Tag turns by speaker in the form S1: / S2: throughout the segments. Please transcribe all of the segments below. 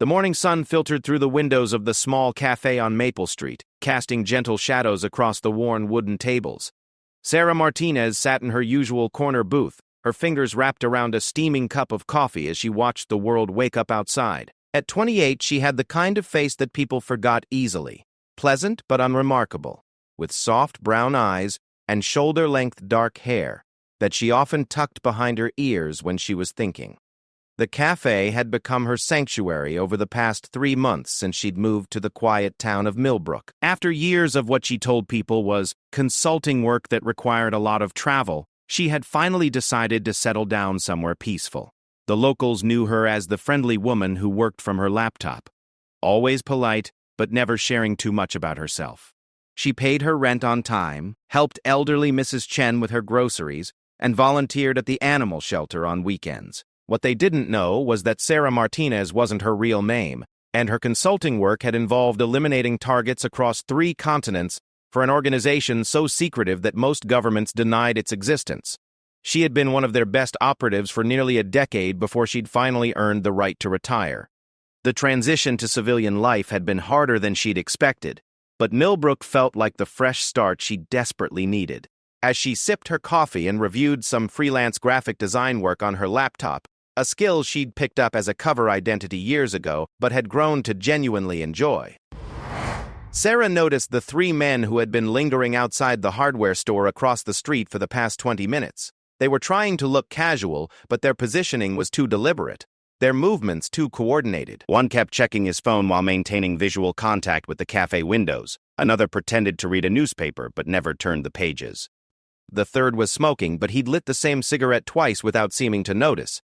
S1: The morning sun filtered through the windows of the small cafe on Maple Street, casting gentle shadows across the worn wooden tables. Sarah Martinez sat in her usual corner booth, her fingers wrapped around a steaming cup of coffee as she watched the world wake up outside. At 28, she had the kind of face that people forgot easily, pleasant but unremarkable, with soft brown eyes and shoulder-length dark hair that she often tucked behind her ears when she was thinking. The cafe had become her sanctuary over the past 3 months since she'd moved to the quiet town of Millbrook. After years of what she told people was consulting work that required a lot of travel, she had finally decided to settle down somewhere peaceful. The locals knew her as the friendly woman who worked from her laptop, always polite but never sharing too much about herself. She paid her rent on time, helped elderly Mrs. Chen with her groceries, and volunteered at the animal shelter on weekends. What they didn't know was that Sarah Martinez wasn't her real name, and her consulting work had involved eliminating targets across 3 continents for an organization so secretive that most governments denied its existence. She had been one of their best operatives for nearly a decade before she'd finally earned the right to retire. The transition to civilian life had been harder than she'd expected, but Millbrook felt like the fresh start she desperately needed. As she sipped her coffee and reviewed some freelance graphic design work on her laptop, a skill she'd picked up as a cover identity years ago but had grown to genuinely enjoy. Sarah noticed the 3 men who had been lingering outside the hardware store across the street for the past 20 minutes. They were trying to look casual, but their positioning was too deliberate, their movements too coordinated. One kept checking his phone while maintaining visual contact with the cafe windows. Another pretended to read a newspaper but never turned the pages. The third was smoking, but he'd lit the same cigarette twice without seeming to notice.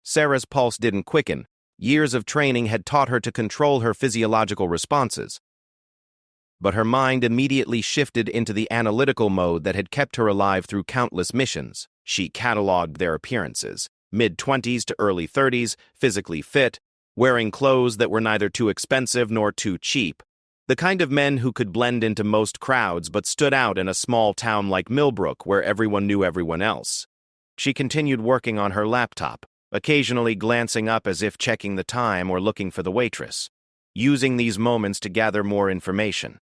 S1: Sarah's pulse didn't quicken. Years of training had taught her to control her physiological responses. But her mind immediately shifted into the analytical mode that had kept her alive through countless missions. She cataloged their appearances. Mid-20s to early 30s, physically fit, wearing clothes that were neither too expensive nor too cheap. The kind of men who could blend into most crowds but stood out in a small town like Millbrook where everyone knew everyone else. She continued working on her laptop, occasionally glancing up as if checking the time or looking for the waitress, using these moments to gather more information.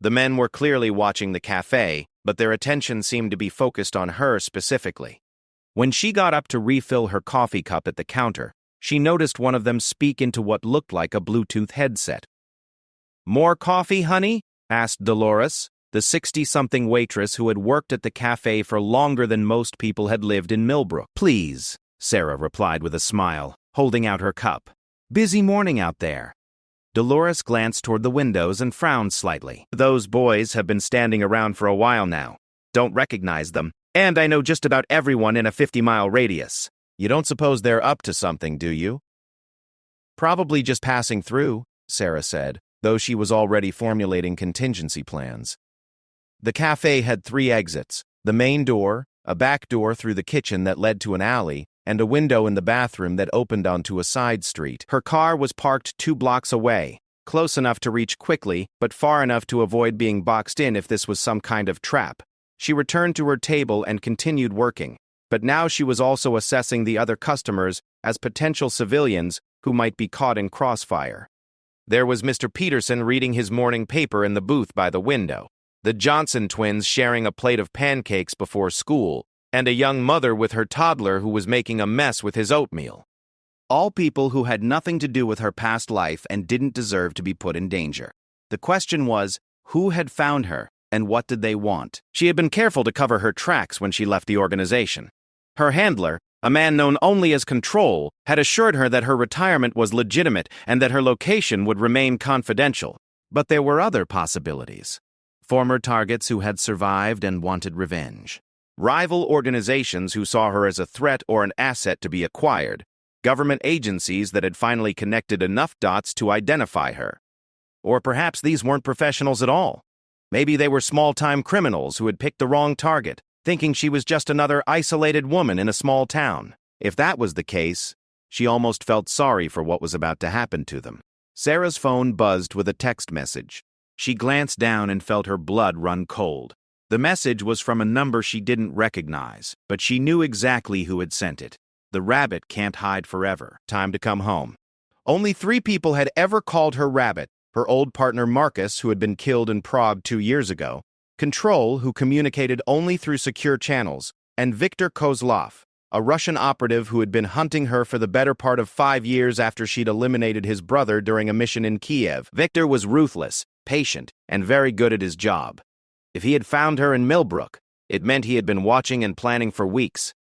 S1: The men were clearly watching the cafe, but their attention seemed to be focused on her specifically. When she got up to refill her coffee cup at the counter, she noticed one of them speak into what looked like a Bluetooth headset. "More coffee, honey?" asked Dolores, the 60-something waitress who had worked at the cafe for longer than most people had lived in Millbrook. "Please," Sarah replied with a smile, holding out her cup. "Busy morning out there." Dolores glanced toward the windows and frowned slightly. "Those boys have been standing around for a while now. Don't recognize them. And I know just about everyone in a 50-mile radius. You don't suppose they're up to something, do you?" "Probably just passing through," Sarah said, though she was already formulating contingency plans. The cafe had 3 exits: the main door, a back door through the kitchen that led to an alley, and a window in the bathroom that opened onto a side street. Her car was parked 2 blocks away, close enough to reach quickly, but far enough to avoid being boxed in if this was some kind of trap. She returned to her table and continued working, but now she was also assessing the other customers as potential civilians who might be caught in crossfire. There was Mr. Peterson reading his morning paper in the booth by the window, the Johnson twins sharing a plate of pancakes before school, and a young mother with her toddler who was making a mess with his oatmeal. All people who had nothing to do with her past life and didn't deserve to be put in danger. The question was, who had found her, and what did they want? She had been careful to cover her tracks when she left the organization. Her handler, a man known only as Control, had assured her that her retirement was legitimate and that her location would remain confidential. But there were other possibilities. Former targets who had survived and wanted revenge. Rival organizations who saw her as a threat or an asset to be acquired. Government agencies that had finally connected enough dots to identify her. Or perhaps these weren't professionals at all. Maybe they were small-time criminals who had picked the wrong target, thinking she was just another isolated woman in a small town. If that was the case, she almost felt sorry for what was about to happen to them. Sarah's phone buzzed with a text message. She glanced down and felt her blood run cold. The message was from a number she didn't recognize, but she knew exactly who had sent it. The rabbit can't hide forever. Time to come home. Only 3 people had ever called her Rabbit: her old partner Marcus, who had been killed in Prague 2 years ago, Control, who communicated only through secure channels, and Viktor Kozlov, a Russian operative who had been hunting her for the better part of 5 years after she'd eliminated his brother during a mission in Kiev. Viktor was ruthless, patient, and very good at his job. If he had found her in Millbrook, it meant he had been watching and planning for weeks,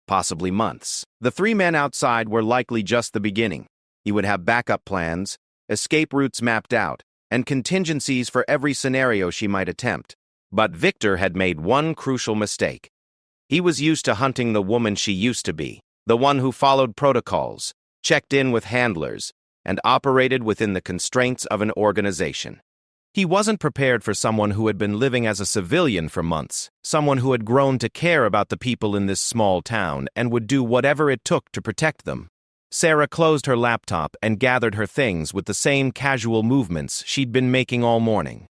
S1: possibly months. The 3 men outside were likely just the beginning. He would have backup plans, escape routes mapped out, and contingencies for every scenario she might attempt. But Viktor had made one crucial mistake. He was used to hunting the woman she used to be, the one who followed protocols, checked in with handlers, and operated within the constraints of an organization. He wasn't prepared for someone who had been living as a civilian for months, someone who had grown to care about the people in this small town and would do whatever it took to protect them. Sarah closed her laptop and gathered her things with the same casual movements she'd been making all morning.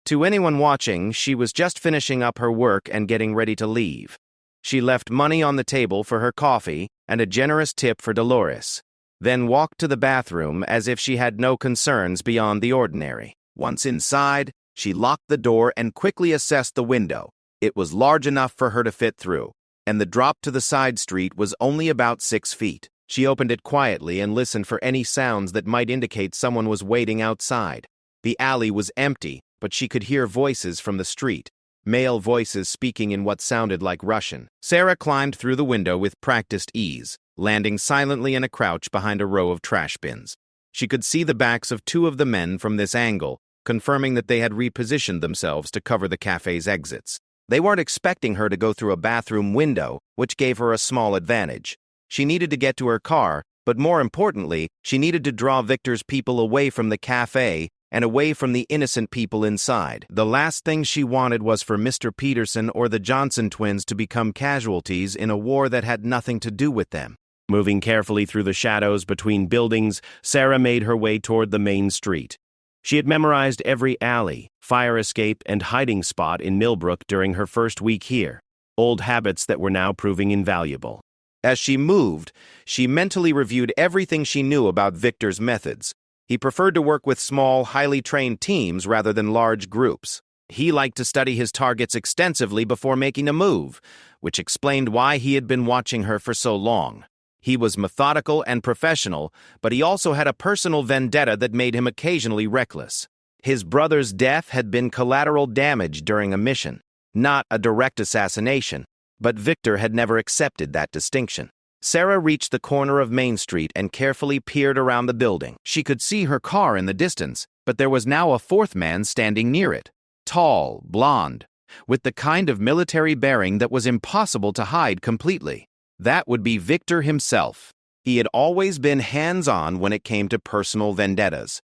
S1: To anyone watching, she was just finishing up her work and getting ready to leave. She left money on the table for her coffee and a generous tip for Dolores, then walked to the bathroom as if she had no concerns beyond the ordinary. Once inside, she locked the door and quickly assessed the window. It was large enough for her to fit through, and the drop to the side street was only about 6 feet. She opened it quietly and listened for any sounds that might indicate someone was waiting outside. The alley was empty, but she could hear voices from the street, male voices speaking in what sounded like Russian. Sarah climbed through the window with practiced ease, landing silently in a crouch behind a row of trash bins. She could see the backs of 2 of the men from this angle, confirming that they had repositioned themselves to cover the cafe's exits. They weren't expecting her to go through a bathroom window, which gave her a small advantage. She needed to get to her car, but more importantly, she needed to draw Viktor's people away from the cafe and away from the innocent people inside. The last thing she wanted was for Mr. Peterson or the Johnson twins to become casualties in a war that had nothing to do with them. Moving carefully through the shadows between buildings, Sarah made her way toward the main street. She had memorized every alley, fire escape, and hiding spot in Millbrook during her first week here, old habits that were now proving invaluable. As she moved, she mentally reviewed everything she knew about Viktor's methods. He preferred to work with small, highly trained teams rather than large groups. He liked to study his targets extensively before making a move, which explained why he had been watching her for so long. He was methodical and professional, but he also had a personal vendetta that made him occasionally reckless. His brother's death had been collateral damage during a mission, not a direct assassination, but Viktor had never accepted that distinction. Sarah reached the corner of Main Street and carefully peered around the building. She could see her car in the distance, but there was now a 4th man standing near it. Tall, blonde, with the kind of military bearing that was impossible to hide completely. That would be Viktor himself. He had always been hands-on when it came to personal vendettas.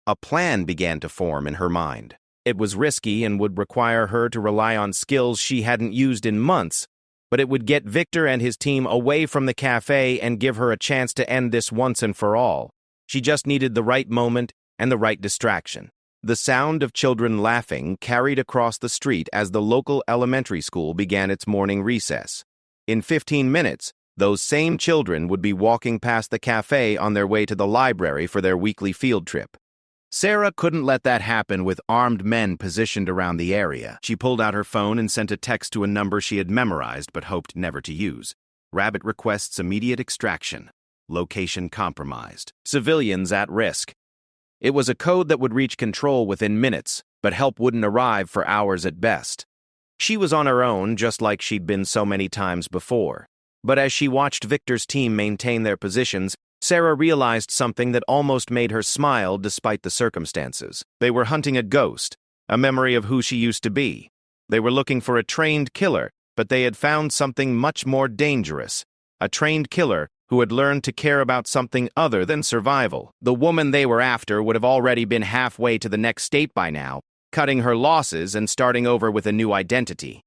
S1: A plan began to form in her mind. It was risky and would require her to rely on skills she hadn't used in months, but it would get Viktor and his team away from the cafe and give her a chance to end this once and for all. She just needed the right moment and the right distraction. The sound of children laughing carried across the street as the local elementary school began its morning recess. In 15 minutes, those same children would be walking past the cafe on their way to the library for their weekly field trip. Sarah couldn't let that happen with armed men positioned around the area. She pulled out her phone and sent a text to a number she had memorized but hoped never to use. Rabbit requests immediate extraction. Location compromised. Civilians at risk. It was a code that would reach Control within minutes, but help wouldn't arrive for hours at best. She was on her own, just like she'd been so many times before. But as she watched Viktor's team maintain their positions, Sarah realized something that almost made her smile despite the circumstances. They were hunting a ghost, a memory of who she used to be. They were looking for a trained killer, but they had found something much more dangerous. A trained killer who had learned to care about something other than survival. The woman they were after would have already been halfway to the next state by now, cutting her losses and starting over with a new identity.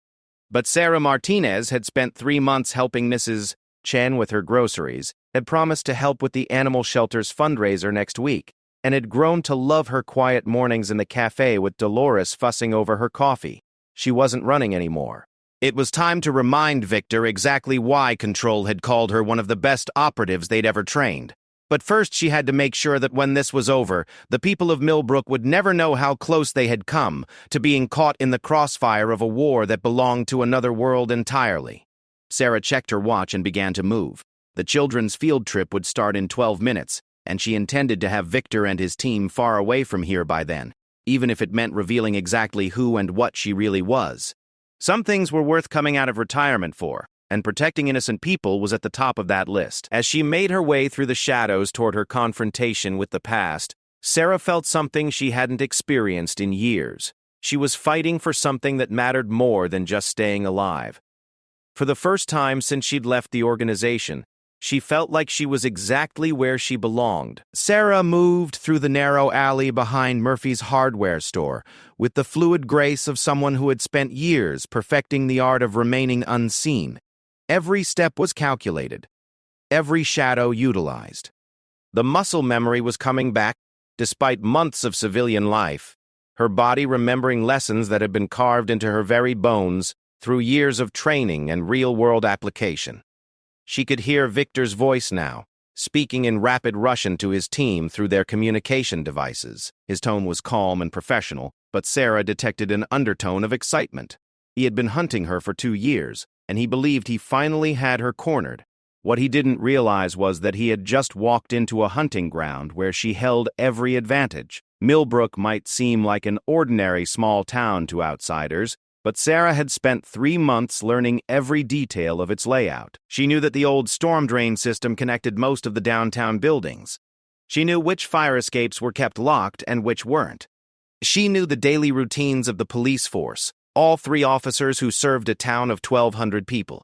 S1: But Sarah Martinez had spent 3 months helping Mrs. Chen with her groceries, had promised to help with the animal shelter's fundraiser next week, and had grown to love her quiet mornings in the cafe with Dolores fussing over her coffee. She wasn't running anymore. It was time to remind Viktor exactly why Control had called her one of the best operatives they'd ever trained. But first she had to make sure that when this was over, the people of Millbrook would never know how close they had come to being caught in the crossfire of a war that belonged to another world entirely. Sarah checked her watch and began to move. The children's field trip would start in 12 minutes, and she intended to have Victor and his team far away from here by then, even if it meant revealing exactly who and what she really was. Some things were worth coming out of retirement for, and protecting innocent people was at the top of that list. As she made her way through the shadows toward her confrontation with the past, Sarah felt something she hadn't experienced in years. She was fighting for something that mattered more than just staying alive. For the first time since she'd left the organization, she felt like she was exactly where she belonged. Sarah moved through the narrow alley behind Murphy's hardware store with the fluid grace of someone who had spent years perfecting the art of remaining unseen. Every step was calculated, every shadow utilized. The muscle memory was coming back, despite months of civilian life, her body remembering lessons that had been carved into her very bones through years of training and real-world application. She could hear Victor's voice now, speaking in rapid Russian to his team through their communication devices. His tone was calm and professional, but Sarah detected an undertone of excitement. He had been hunting her for 2 years, and he believed he finally had her cornered. What he didn't realize was that he had just walked into a hunting ground where she held every advantage. Millbrook might seem like an ordinary small town to outsiders, but Sarah had spent 3 months learning every detail of its layout. She knew that the old storm drain system connected most of the downtown buildings. She knew which fire escapes were kept locked and which weren't. She knew the daily routines of the police force, all 3 officers who served a town of 1,200 people.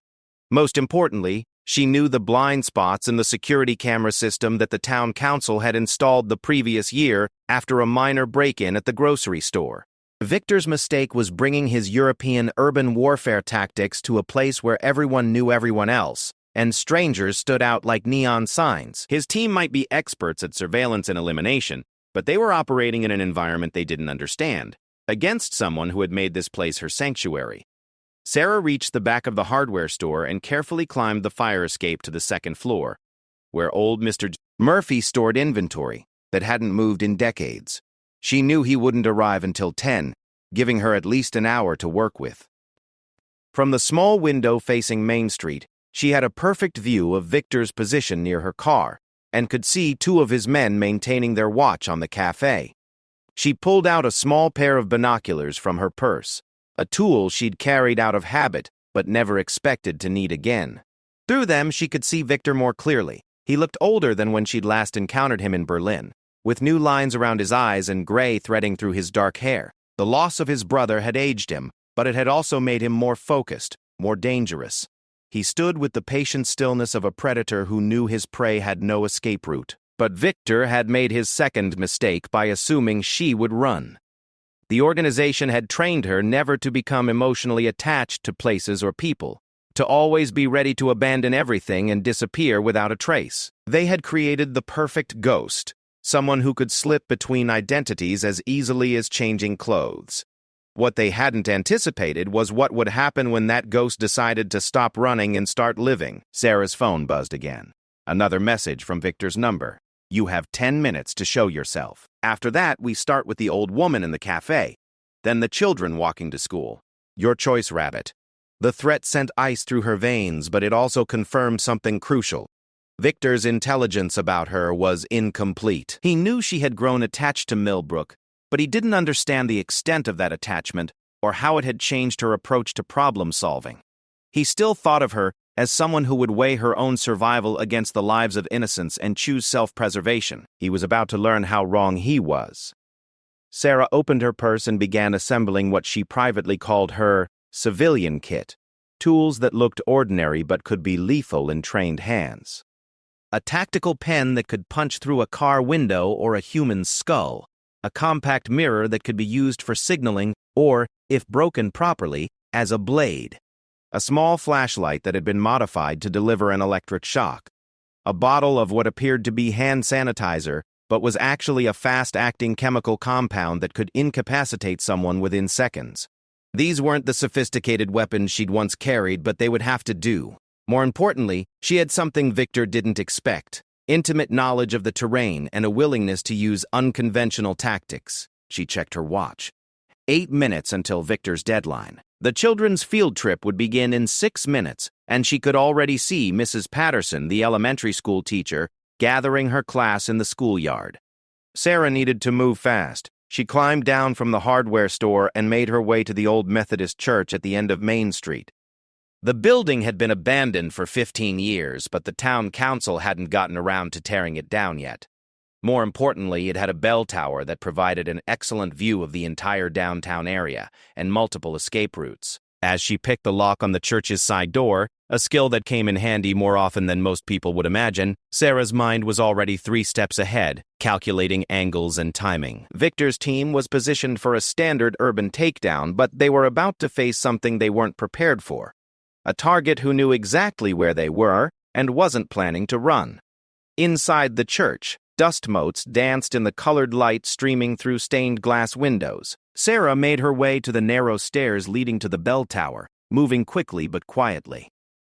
S1: Most importantly, she knew the blind spots in the security camera system that the town council had installed the previous year after a minor break-in at the grocery store. Victor's mistake was bringing his European urban warfare tactics to a place where everyone knew everyone else, and strangers stood out like neon signs. His team might be experts at surveillance and elimination, but they were operating in an environment they didn't understand, against someone who had made this place her sanctuary. Sarah reached the back of the hardware store and carefully climbed the fire escape to the 2nd floor, where old Mr. Murphy stored inventory that hadn't moved in decades. She knew he wouldn't arrive until 10, giving her at least an hour to work with. From the small window facing Main Street, she had a perfect view of Victor's position near her car and could see 2 of his men maintaining their watch on the cafe. She pulled out a small pair of binoculars from her purse, a tool she'd carried out of habit but never expected to need again. Through them, she could see Victor more clearly. He looked older than when she'd last encountered him in Berlin, with new lines around his eyes and gray threading through his dark hair. The loss of his brother had aged him, but it had also made him more focused, more dangerous. He stood with the patient stillness of a predator who knew his prey had no escape route. But Victor had made his second mistake by assuming she would run. The organization had trained her never to become emotionally attached to places or people, to always be ready to abandon everything and disappear without a trace. They had created the perfect ghost, someone who could slip between identities as easily as changing clothes. What they hadn't anticipated was what would happen when that ghost decided to stop running and start living. Sarah's phone buzzed again. Another message from Victor's number. You have 10 minutes to show yourself. After that, we start with the old woman in the cafe, then the children walking to school. Your choice, Rabbit. The threat sent ice through her veins, but it also confirmed something crucial. Victor's intelligence about her was incomplete. He knew she had grown attached to Millbrook, but he didn't understand the extent of that attachment or how it had changed her approach to problem-solving. He still thought of her as someone who would weigh her own survival against the lives of innocents and choose self-preservation. He was about to learn how wrong he was. Sarah opened her purse and began assembling what she privately called her civilian kit, tools that looked ordinary but could be lethal in trained hands. A tactical pen that could punch through a car window or a human's skull, a compact mirror that could be used for signaling or, if broken properly, as a blade. A small flashlight that had been modified to deliver an electric shock. A bottle of what appeared to be hand sanitizer, but was actually a fast-acting chemical compound that could incapacitate someone within seconds. These weren't the sophisticated weapons she'd once carried, but they would have to do. More importantly, she had something Victor didn't expect. intimate knowledge of the terrain, and a willingness to use unconventional tactics. She checked her watch. 8 minutes until Victor's deadline. The children's field trip would begin in 6 minutes, and she could already see Mrs. Patterson, the elementary school teacher, gathering her class in the schoolyard. Sarah needed to move fast. She climbed down from the hardware store and made her way to the old Methodist church at the end of Main Street. The building had been abandoned for 15 years, but the town council hadn't gotten around to tearing it down yet. More importantly, it had a bell tower that provided an excellent view of the entire downtown area and multiple escape routes. As she picked the lock on the church's side door, a skill that came in handy more often than most people would imagine, Sarah's mind was already 3 steps ahead, calculating angles and timing. Victor's team was positioned for a standard urban takedown, but they were about to face something they weren't prepared for. A target who knew exactly where they were and wasn't planning to run. Inside the church, dust motes danced in the colored light streaming through stained glass windows. Sarah made her way to the narrow stairs leading to the bell tower, moving quickly but quietly.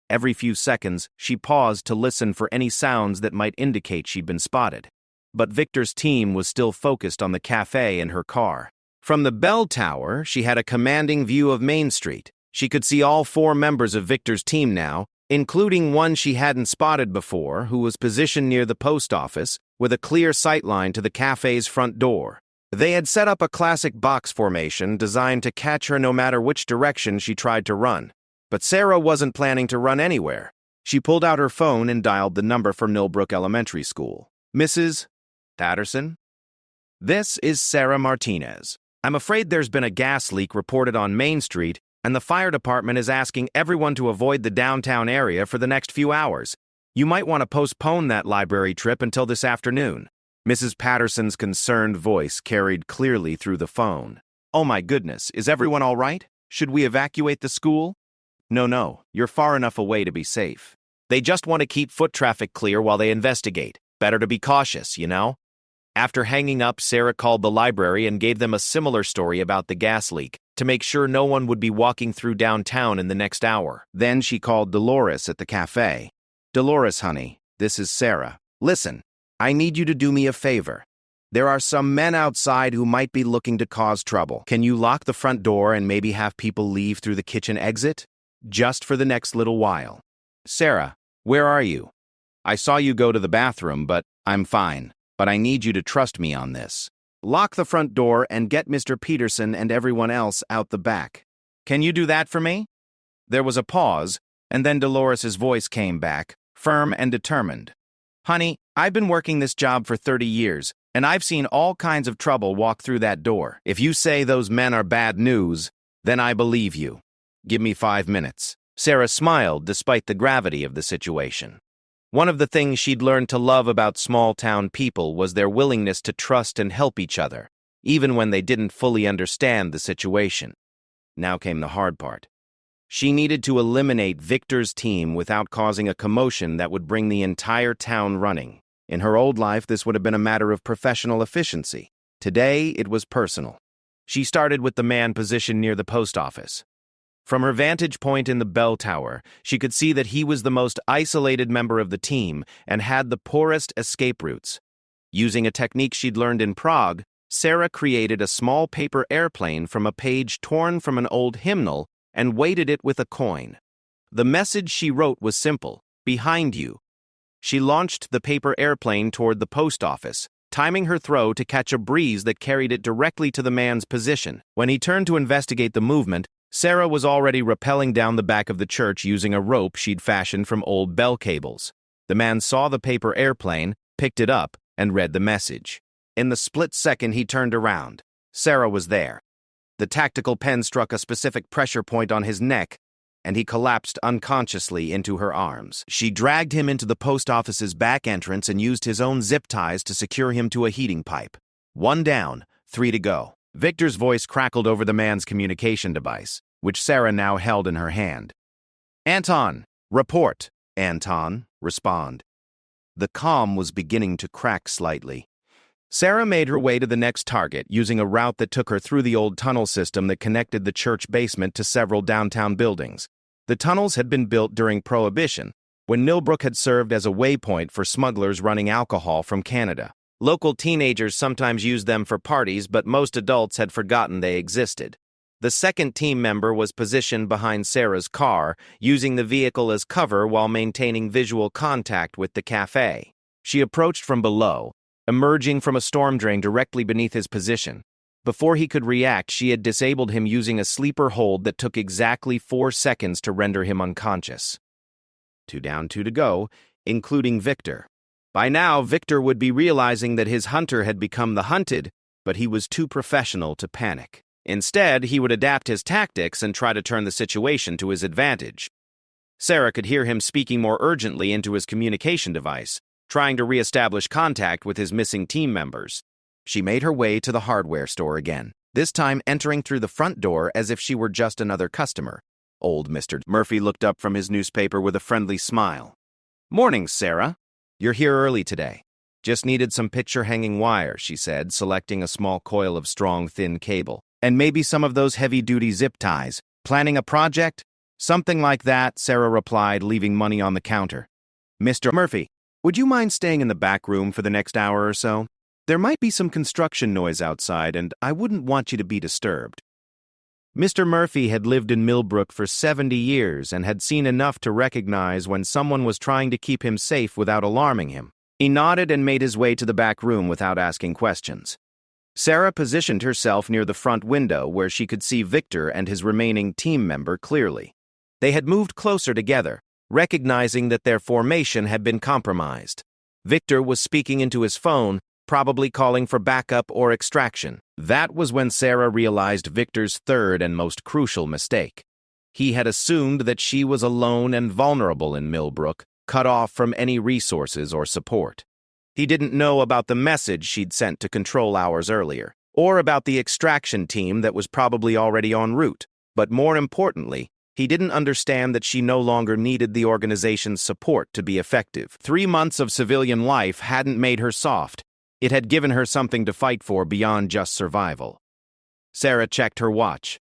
S1: Every few seconds, she paused to listen for any sounds that might indicate she'd been spotted. But Victor's team was still focused on the cafe and her car. From the bell tower, she had a commanding view of Main Street. She could see all 4 members of Victor's team now, including one she hadn't spotted before, who was positioned near the post office, with a clear sightline to the cafe's front door. They had set up a classic box formation designed to catch her no matter which direction she tried to run. But Sarah wasn't planning to run anywhere. She pulled out her phone and dialed the number for Millbrook Elementary School. Mrs. Patterson? This is Sarah Martinez. I'm afraid there's been a gas leak reported on Main Street, and the fire department is asking everyone to avoid the downtown area for the next few hours. You might want to postpone that library trip until this afternoon. Mrs. Patterson's concerned voice carried clearly through the phone. Oh my goodness, is everyone all right? Should we evacuate the school? No, you're far enough away to be safe. They just want to keep foot traffic clear while they investigate. Better to be cautious, you know? After hanging up, Sarah called the library and gave them a similar story about the gas leak, to make sure no one would be walking through downtown in the next hour. Then she called Dolores at the cafe. Dolores, honey, this is Sarah. Listen, I need you to do me a favor. There are some men outside who might be looking to cause trouble. Can you lock the front door and maybe have people leave through the kitchen exit? Just for the next little while. Sarah, where are you? I saw you go to the bathroom, but I'm fine. But I need you to trust me on this. Lock the front door and get Mr. Peterson and everyone else out the back. Can you do that for me? There was a pause, and then Dolores's voice came back, firm and determined. Honey, I've been working this job for 30 years, and I've seen all kinds of trouble walk through that door. If you say those men are bad news, then I believe you. Give me 5 minutes. Sarah smiled despite the gravity of the situation. One of the things she'd learned to love about small-town people was their willingness to trust and help each other, even when they didn't fully understand the situation. Now came the hard part. She needed to eliminate Victor's team without causing a commotion that would bring the entire town running. In her old life, this would have been a matter of professional efficiency. Today, it was personal. She started with the man positioned near the post office. From her vantage point in the bell tower, she could see that he was the most isolated member of the team and had the poorest escape routes. Using a technique she'd learned in Prague, Sarah created a small paper airplane from a page torn from an old hymnal and weighted it with a coin. The message she wrote was simple: behind you. She launched the paper airplane toward the post office, timing her throw to catch a breeze that carried it directly to the man's position. When he turned to investigate the movement, Sarah was already rappelling down the back of the church using a rope she'd fashioned from old bell cables. The man saw the paper airplane, picked it up, and read the message. In the split second he turned around, Sarah was there. The tactical pen struck a specific pressure point on his neck, and he collapsed unconsciously into her arms. She dragged him into the post office's back entrance and used his own zip ties to secure him to a heating pipe. 1 down, 3 to go. Victor's voice crackled over the man's communication device, which Sarah now held in her hand. Anton, report. Anton, respond. The comm was beginning to crack slightly. Sarah made her way to the next target, using a route that took her through the old tunnel system that connected the church basement to several downtown buildings. The tunnels had been built during Prohibition, when Millbrook had served as a waypoint for smugglers running alcohol from Canada. Local teenagers sometimes used them for parties, but most adults had forgotten they existed. The second team member was positioned behind Sarah's car, using the vehicle as cover while maintaining visual contact with the cafe. She approached from below, emerging from a storm drain directly beneath his position. Before he could react, she had disabled him using a sleeper hold that took exactly 4 seconds to render him unconscious. 2 down, 2 to go, including Victor. By now, Victor would be realizing that his hunter had become the hunted, but he was too professional to panic. Instead, he would adapt his tactics and try to turn the situation to his advantage. Sarah could hear him speaking more urgently into his communication device, trying to re-establish contact with his missing team members. She made her way to the hardware store again, this time entering through the front door as if she were just another customer. Old Mr. Murphy looked up from his newspaper with a friendly smile. "Morning, Sarah. You're here early today. Just needed some picture-hanging wire," she said, selecting a small coil of strong, thin cable. "And maybe some of those heavy-duty zip ties. Planning a project?" "Something like that," Sarah replied, leaving money on the counter. "Mr. Murphy, would you mind staying in the back room for the next hour or so? There might be some construction noise outside, and I wouldn't want you to be disturbed." Mr. Murphy had lived in Millbrook for 70 years and had seen enough to recognize when someone was trying to keep him safe without alarming him. He nodded and made his way to the back room without asking questions. Sarah positioned herself near the front window where she could see Victor and his remaining team member clearly. They had moved closer together, recognizing that their formation had been compromised. Victor was speaking into his phone, probably calling for backup or extraction. That was when Sarah realized Victor's third and most crucial mistake. He had assumed that she was alone and vulnerable in Millbrook, cut off from any resources or support. He didn't know about the message she'd sent to control hours earlier, or about the extraction team that was probably already en route. But more importantly, he didn't understand that she no longer needed the organization's support to be effective. 3 months of civilian life hadn't made her soft. It had given her something to fight for beyond just survival. Sarah checked her watch.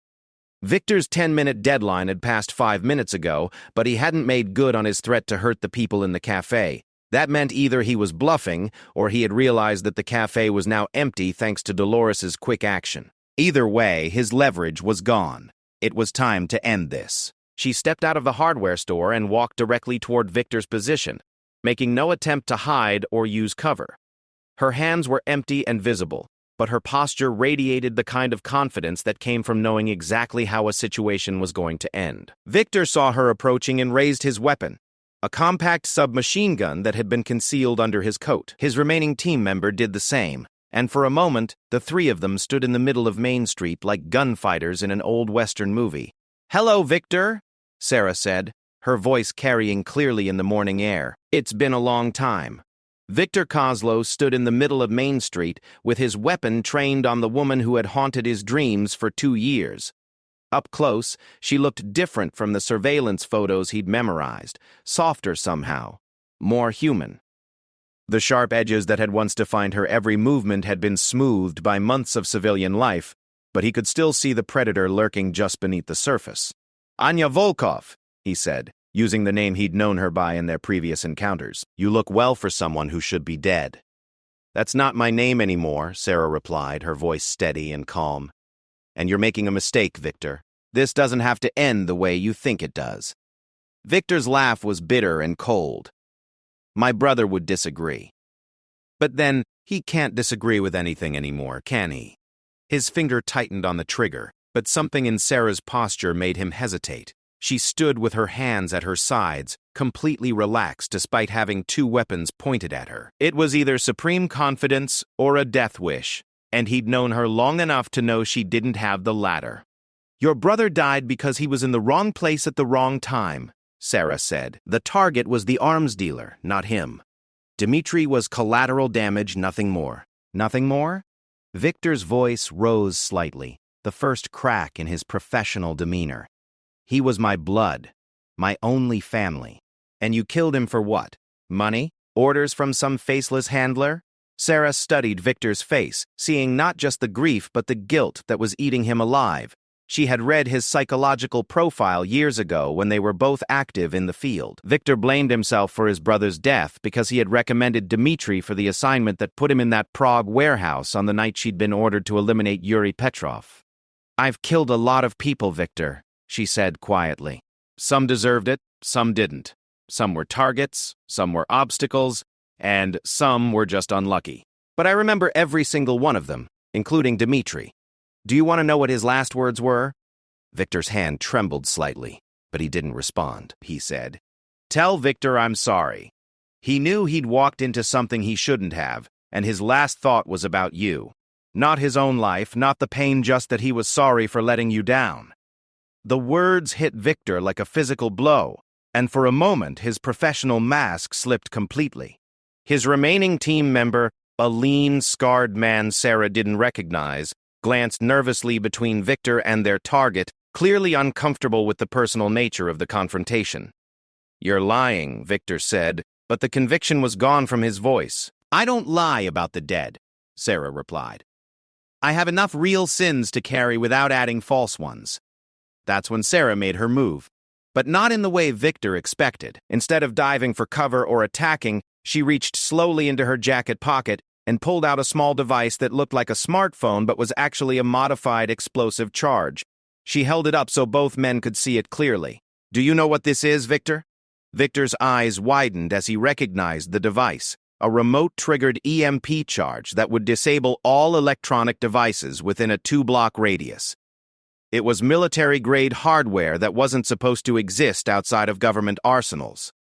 S1: Victor's 10-minute deadline had passed 5 minutes ago, but he hadn't made good on his threat to hurt the people in the cafe. That meant either he was bluffing, or he had realized that the cafe was now empty thanks to Dolores's quick action. Either way, his leverage was gone. It was time to end this. She stepped out of the hardware store and walked directly toward Victor's position, making no attempt to hide or use cover. Her hands were empty and visible, but her posture radiated the kind of confidence that came from knowing exactly how a situation was going to end. Victor saw her approaching and raised his weapon, a compact submachine gun that had been concealed under his coat. His remaining team member did the same, and for a moment, the 3 of them stood in the middle of Main Street like gunfighters in an old Western movie. "Hello, Victor," Sarah said, her voice carrying clearly in the morning air. "It's been a long time." Victor Kozlow stood in the middle of Main Street with his weapon trained on the woman who had haunted his dreams for 2 years. Up close, she looked different from the surveillance photos he'd memorized, softer somehow, more human. The sharp edges that had once defined her every movement had been smoothed by months of civilian life, but he could still see the predator lurking just beneath the surface. "Anya Volkov," he said, using the name he'd known her by in their previous encounters. "You look well for someone who should be dead." "That's not my name anymore," Sarah replied, her voice steady and calm. "And you're making a mistake, Victor. This doesn't have to end the way you think it does." Victor's laugh was bitter and cold. "My brother would disagree." "But then, he can't disagree with anything anymore, can he?" His finger tightened on the trigger, but something in Sarah's posture made him hesitate. She stood with her hands at her sides, completely relaxed despite having 2 weapons pointed at her. It was either supreme confidence or a death wish, and he'd known her long enough to know she didn't have the latter. "Your brother died because he was in the wrong place at the wrong time," Sarah said. "The target was the arms dealer, not him. Dmitri was collateral damage, nothing more." "Nothing more?" Victor's voice rose slightly, the first crack in his professional demeanor. "He was my blood, my only family. And you killed him for what? Money? Orders from some faceless handler?" Sarah studied Victor's face, seeing not just the grief but the guilt that was eating him alive. She had read his psychological profile years ago when they were both active in the field. Victor blamed himself for his brother's death because he had recommended Dmitri for the assignment that put him in that Prague warehouse on the night she'd been ordered to eliminate Yuri Petrov. "I've killed a lot of people, Victor," she said quietly. "Some deserved it, some didn't. Some were targets, some were obstacles, and some were just unlucky. But I remember every single one of them, including Dmitri. Do you want to know what his last words were?" Victor's hand trembled slightly, but he didn't respond. He said, "Tell Victor I'm sorry." He knew he'd walked into something he shouldn't have, and his last thought was about you. Not his own life, not the pain, just that he was sorry for letting you down. The words hit Victor like a physical blow, and for a moment his professional mask slipped completely. His remaining team member, a lean, scarred man Sarah didn't recognize, glanced nervously between Victor and their target, clearly uncomfortable with the personal nature of the confrontation. "You're lying," Victor said, but the conviction was gone from his voice. "I don't lie about the dead," Sarah replied. "I have enough real sins to carry without adding false ones." That's when Sarah made her move, but not in the way Victor expected. Instead of diving for cover or attacking, she reached slowly into her jacket pocket and pulled out a small device that looked like a smartphone but was actually a modified explosive charge. She held it up so both men could see it clearly. "Do you know what this is, Victor?" Victor's eyes widened as he recognized the device, a remote-triggered EMP charge that would disable all electronic devices within a 2-block radius. It was military-grade hardware that wasn't supposed to exist outside of government arsenals.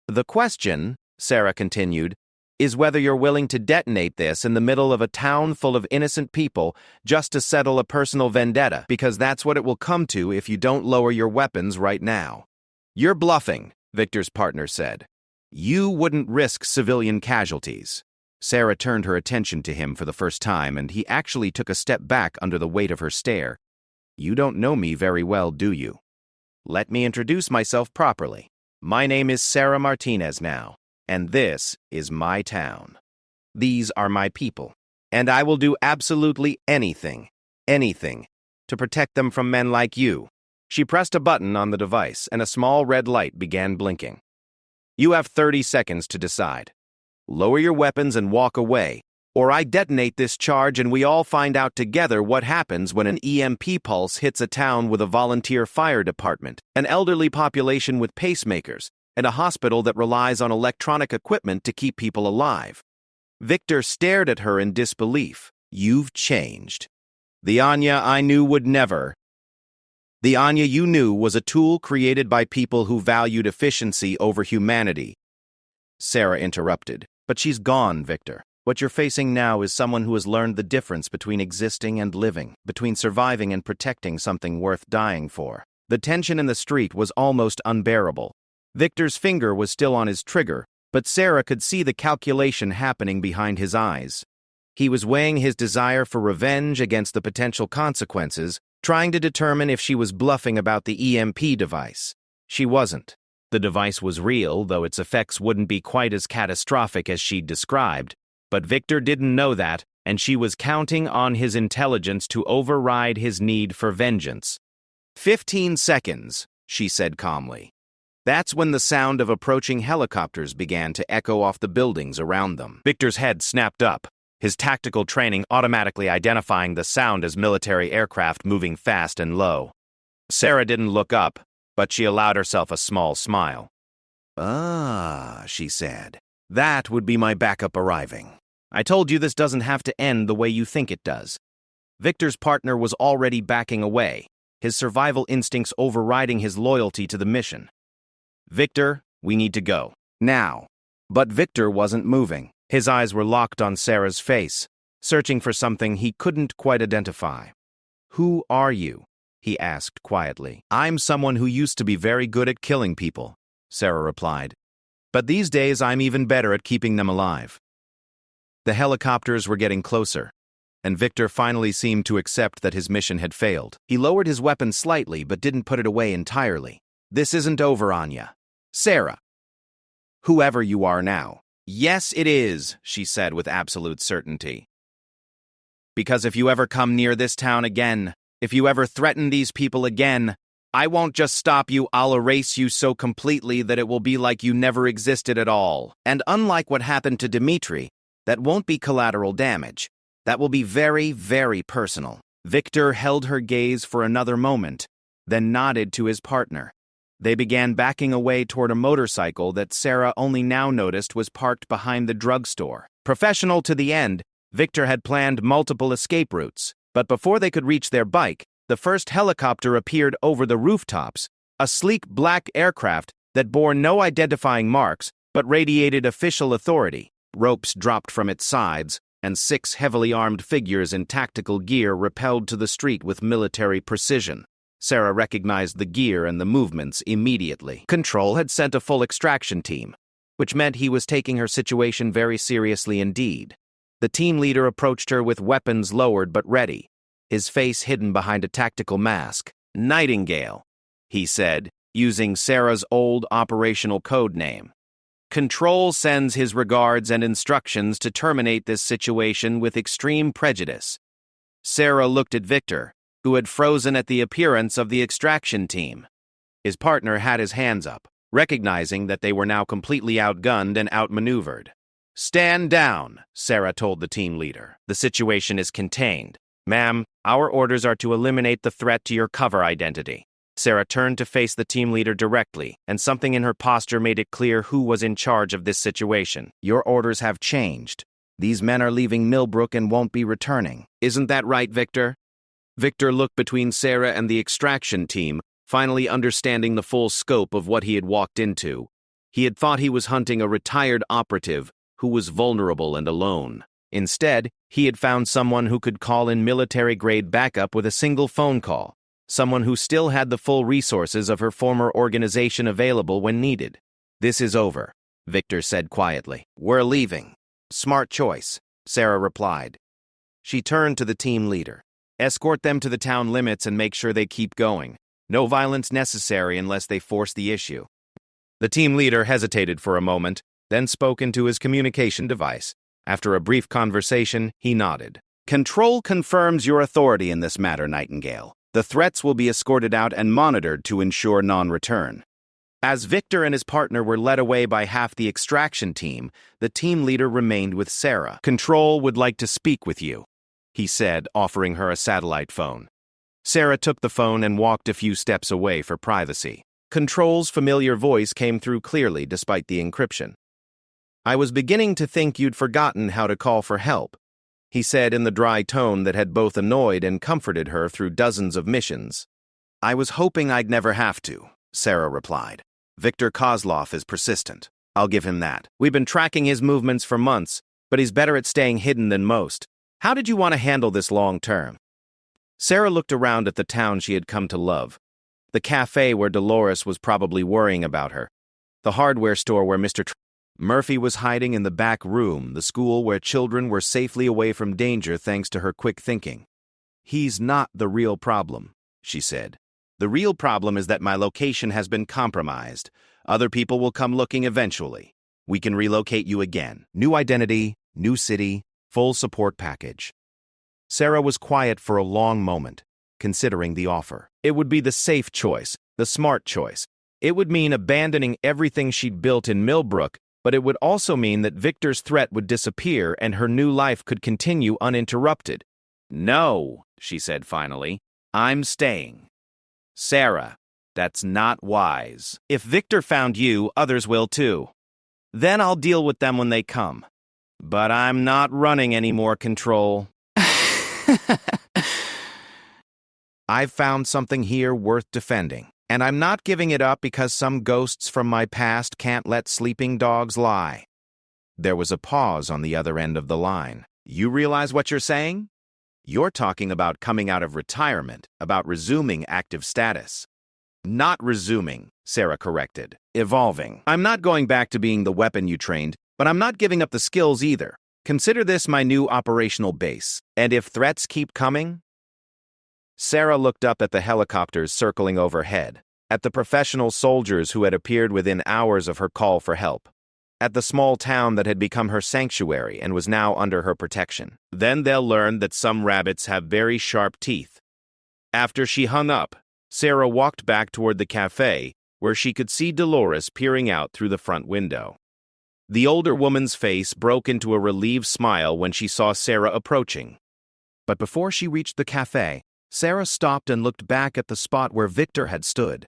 S1: "The question," Sarah continued, "is whether you're willing to detonate this in the middle of a town full of innocent people just to settle a personal vendetta, because that's what it will come to if you don't lower your weapons right now." "You're bluffing," Victor's partner said. "You wouldn't risk civilian casualties." Sarah turned her attention to him for the first time, and he actually took a step back under the weight of her stare. "You don't know me very well, do you? Let me introduce myself properly. My name is Sarah Martinez now, and this is my town. These are my people, and I will do absolutely anything, to protect them from men like you." She pressed a button on the device, and a small red light began blinking. "You have 30 seconds to decide. Lower your weapons and walk away, or I detonate this charge and we all find out together what happens when an EMP pulse hits a town with a volunteer fire department, an elderly population with pacemakers, and a hospital that relies on electronic equipment to keep people alive." Victor stared at her in disbelief. "You've changed. The Anya I knew would never. The Anya you knew was a tool created by people who valued efficiency over humanity." Sarah interrupted. "But she's gone, Victor. What you're facing now is someone who has learned the difference between existing and living, between surviving and protecting something worth dying for." The tension in the street was almost unbearable. Victor's finger was still on his trigger, but Sarah could see the calculation happening behind his eyes. He was weighing his desire for revenge against the potential consequences, trying to determine if she was bluffing about the EMP device. She wasn't. The device was real, though its effects wouldn't be quite as catastrophic as she'd described. But Victor didn't know that, and she was counting on his intelligence to override his need for vengeance. 15 seconds, she said calmly. That's when the sound of approaching helicopters began to echo off the buildings around them. Victor's head snapped up, his tactical training automatically identifying the sound as military aircraft moving fast and low. Sarah didn't look up, but she allowed herself a small smile. "Ah," she said. "That would be my backup arriving. I told you this doesn't have to end the way you think it does." Victor's partner was already backing away, his survival instincts overriding his loyalty to the mission. "Victor, we need to go. Now." But Victor wasn't moving. His eyes were locked on Sarah's face, searching for something he couldn't quite identify. "Who are you?" he asked quietly. "I'm someone who used to be very good at killing people," Sarah replied. "But these days I'm even better at keeping them alive." The helicopters were getting closer, and Victor finally seemed to accept that his mission had failed. He lowered his weapon slightly but didn't put it away entirely. "This isn't over, Anya. Sarah. Whoever you are now." "Yes, it is," she said with absolute certainty. "Because if you ever come near this town again, If you ever threaten these people again, I won't just stop you, I'll erase you so completely that it will be like you never existed at all. And unlike what happened to Dmitri, that won't be collateral damage. That will be very, very personal. Victor held her gaze for another moment, then nodded to his partner. They began backing away toward a motorcycle that Sarah only now noticed was parked behind the drugstore. Professional to the end, Victor had planned multiple escape routes, but before they could reach their bike, the first helicopter appeared over the rooftops, a sleek black aircraft that bore no identifying marks but radiated official authority. Ropes dropped from its sides, and 6 heavily armed figures in tactical gear rappelled to the street with military precision. Sarah recognized the gear and the movements immediately. Control had sent a full extraction team, which meant he was taking her situation very seriously indeed. The team leader approached her with weapons lowered but ready, his face hidden behind a tactical mask. "Nightingale," he said, using Sarah's old operational code name. "Control sends his regards and instructions to terminate this situation with extreme prejudice." Sarah looked at Victor, who had frozen at the appearance of the extraction team. His partner had his hands up, recognizing that they were now completely outgunned and outmaneuvered. "Stand down," Sarah told the team leader. "The situation is contained. Ma'am, our orders are to eliminate the threat to your cover identity." Sarah turned to face the team leader directly, and something in her posture made it clear who was in charge of this situation. "Your orders have changed. These men are leaving Millbrook and won't be returning. Isn't that right, Victor?" Victor looked between Sarah and the extraction team, finally understanding the full scope of what he had walked into. He had thought he was hunting a retired operative who was vulnerable and alone. Instead, he had found someone who could call in military-grade backup with a single phone call, someone who still had the full resources of her former organization available when needed. "This is over," Victor said quietly. "We're leaving." "Smart choice," Sarah replied. She turned to the team leader. "Escort them to the town limits and make sure they keep going. No violence necessary unless they force the issue." The team leader hesitated for a moment, then spoke into his communication device. After a brief conversation, he nodded. "Control confirms your authority in this matter, Nightingale. The threats will be escorted out and monitored to ensure non-return." As Victor and his partner were led away by half the extraction team, the team leader remained with Sarah. "Control would like to speak with you," he said, offering her a satellite phone. Sarah took the phone and walked a few steps away for privacy. Control's familiar voice came through clearly despite the encryption. "I was beginning to think you'd forgotten how to call for help," he said in the dry tone that had both annoyed and comforted her through dozens of missions. "I was hoping I'd never have to," Sarah replied. "Victor Kozlov is persistent. I'll give him that. We've been tracking his movements for months, but he's better at staying hidden than most. How did you want to handle this long term?" Sarah looked around at the town she had come to love. The cafe where Dolores was probably worrying about her. The hardware store where Mr. Murphy was hiding in the back room, the school where children were safely away from danger thanks to her quick thinking. "He's not the real problem," she said. "The real problem is that my location has been compromised. Other people will come looking eventually. We can relocate you again. New identity, new city, full support package." Sarah was quiet for a long moment, considering the offer. It would be the safe choice, the smart choice. It would mean abandoning everything she'd built in Millbrook, but it would also mean that Victor's threat would disappear and her new life could continue uninterrupted. "No," she said finally, "I'm staying." "Sarah, that's not wise. If Victor found you, others will too. Then I'll deal with them when they come. But I'm not running any more, Control." "I've found something here worth defending, and I'm not giving it up because some ghosts from my past can't let sleeping dogs lie." There was a pause on the other end of the line. "You realize what you're saying? You're talking about coming out of retirement, about resuming active status." "Not resuming," Sarah corrected. "Evolving. I'm not going back to being the weapon you trained, but I'm not giving up the skills either. Consider this my new operational base. And if threats keep coming..." Sarah looked up at the helicopters circling overhead, at the professional soldiers who had appeared within hours of her call for help, at the small town that had become her sanctuary and was now under her protection. "Then they'll learn that some rabbits have very sharp teeth. After she hung up, Sarah walked back toward the cafe, where she could see Dolores peering out through the front window. The older woman's face broke into a relieved smile when she saw Sarah approaching. But before she reached the cafe, Sarah stopped and looked back at the spot where Victor had stood.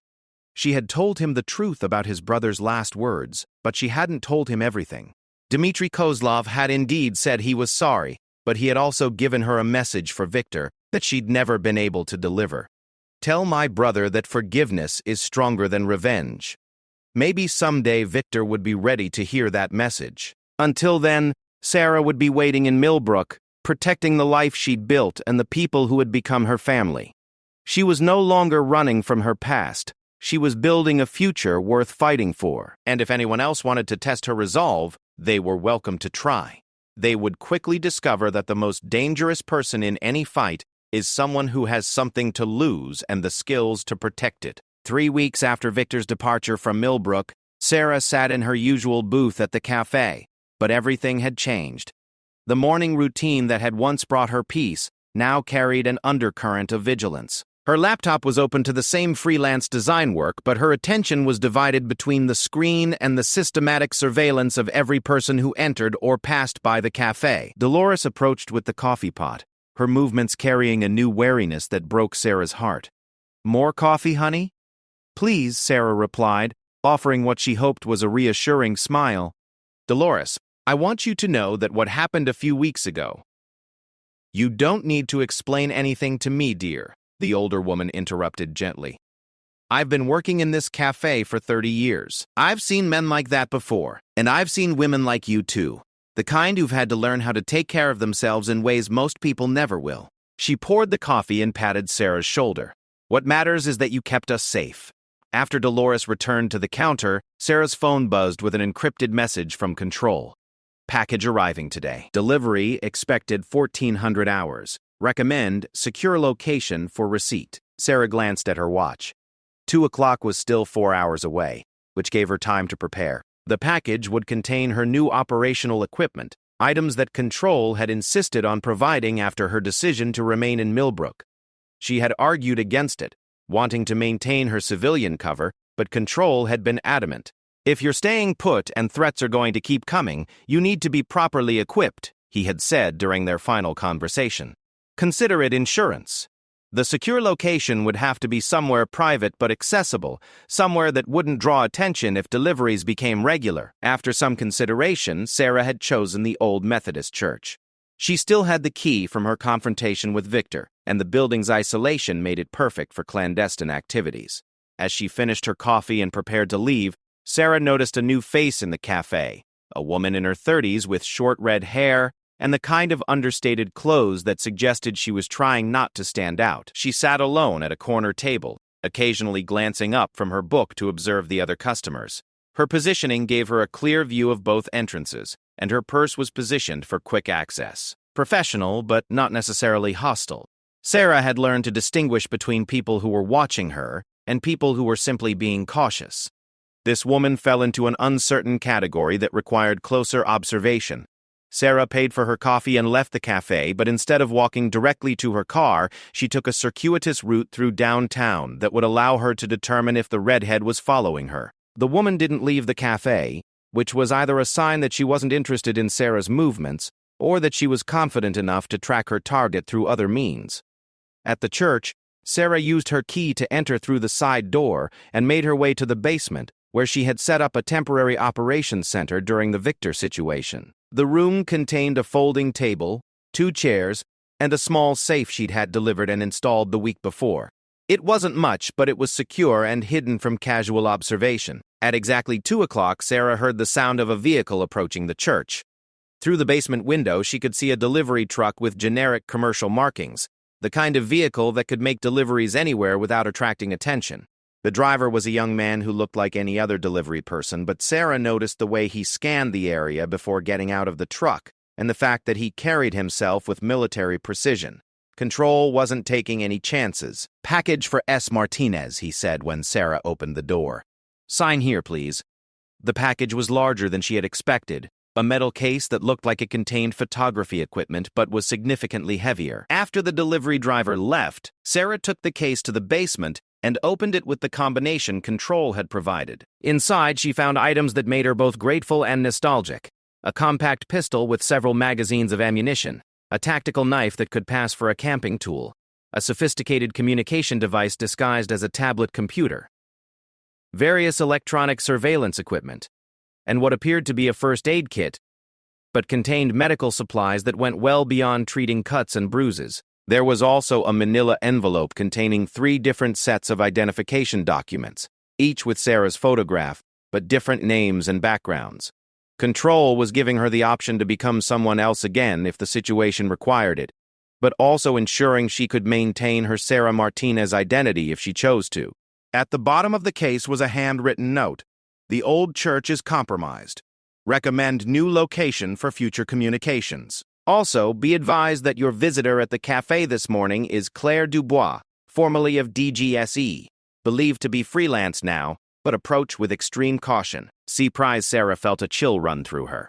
S1: She had told him the truth about his brother's last words, but she hadn't told him everything. Dmitry Kozlov had indeed said he was sorry, but he had also given her a message for Victor that she'd never been able to deliver. Tell my brother that forgiveness is stronger than revenge. Maybe someday Victor would be ready to hear that message. Until then, Sarah would be waiting in Millbrook, protecting the life she'd built and the people who had become her family. She was no longer running from her past. She was building a future worth fighting for. And if anyone else wanted to test her resolve, they were welcome to try. They would quickly discover that the most dangerous person in any fight is someone who has something to lose and the skills to protect it. 3 weeks after Victor's departure from Millbrook, Sarah sat in her usual booth at the cafe, but everything had changed. The morning routine that had once brought her peace now carried an undercurrent of vigilance. Her laptop was open to the same freelance design work, but her attention was divided between the screen and the systematic surveillance of every person who entered or passed by the cafe. Dolores approached with the coffee pot, her movements carrying a new wariness that broke Sarah's heart. "More coffee, honey?" "Please," Sarah replied, offering what she hoped was a reassuring smile. "Dolores, I want you to know that what happened a few weeks ago—" "You don't need to explain anything to me, dear," the older woman interrupted gently. "I've been working in this cafe for 30 years. I've seen men like that before, and I've seen women like you too. The kind who've had to learn how to take care of themselves in ways most people never will." She poured the coffee and patted Sarah's shoulder. "What matters is that you kept us safe." After Dolores returned to the counter, Sarah's phone buzzed with an encrypted message from Control. "Package arriving today. Delivery expected 1400 hours. Recommend secure location for receipt." Sarah glanced at her watch. 2 o'clock was still 4 hours away, which gave her time to prepare. The package would contain her new operational equipment, items that Control had insisted on providing after her decision to remain in Millbrook. She had argued against it, wanting to maintain her civilian cover, but Control had been adamant. "If you're staying put and threats are going to keep coming, you need to be properly equipped," he had said during their final conversation. "Consider it insurance. The secure location would have to be somewhere private but accessible, somewhere that wouldn't draw attention if deliveries became regular." After some consideration, Sarah had chosen the old Methodist church. She still had the key from her confrontation with Victor, and the building's isolation made it perfect for clandestine activities. As she finished her coffee and prepared to leave, Sarah noticed a new face in the cafe, a woman in her 30s with short red hair and the kind of understated clothes that suggested she was trying not to stand out. She sat alone at a corner table, occasionally glancing up from her book to observe the other customers. Her positioning gave her a clear view of both entrances, and her purse was positioned for quick access. Professional, but not necessarily hostile. Sarah had learned to distinguish between people who were watching her and people who were simply being cautious. This woman fell into an uncertain category that required closer observation. Sarah paid for her coffee and left the cafe, but instead of walking directly to her car, she took a circuitous route through downtown that would allow her to determine if the redhead was following her. The woman didn't leave the cafe, which was either a sign that she wasn't interested in Sarah's movements or that she was confident enough to track her target through other means. At the church, Sarah used her key to enter through the side door and made her way to the basement, where she had set up a temporary operations center during the Victor situation. The room contained a folding table, 2 chairs, and a small safe she'd had delivered and installed the week before. It wasn't much, but it was secure and hidden from casual observation. At exactly 2 o'clock, Sarah heard the sound of a vehicle approaching the church. Through the basement window, she could see a delivery truck with generic commercial markings, the kind of vehicle that could make deliveries anywhere without attracting attention. The driver was a young man who looked like any other delivery person, but Sarah noticed the way he scanned the area before getting out of the truck, and the fact that he carried himself with military precision. Control wasn't taking any chances. "Package for S. Martinez," he said when Sarah opened the door. "Sign here, please." The package was larger than she had expected, a metal case that looked like it contained photography equipment but was significantly heavier. After the delivery driver left, Sarah took the case to the basement and opened it with the combination Control had provided. Inside, she found items that made her both grateful and nostalgic. A compact pistol with several magazines of ammunition, a tactical knife that could pass for a camping tool, a sophisticated communication device disguised as a tablet computer, various electronic surveillance equipment, and what appeared to be a first aid kit, but contained medical supplies that went well beyond treating cuts and bruises. There was also a manila envelope containing 3 different sets of identification documents, each with Sarah's photograph, but different names and backgrounds. Control was giving her the option to become someone else again if the situation required it, but also ensuring she could maintain her Sarah Martinez identity if she chose to. At the bottom of the case was a handwritten note. The old church is compromised. Recommend new location for future communications. Also, be advised that your visitor at the cafe this morning is Claire Dubois, formerly of DGSE, believed to be freelance now, but approach with extreme caution. Surprised Sarah felt a chill run through her.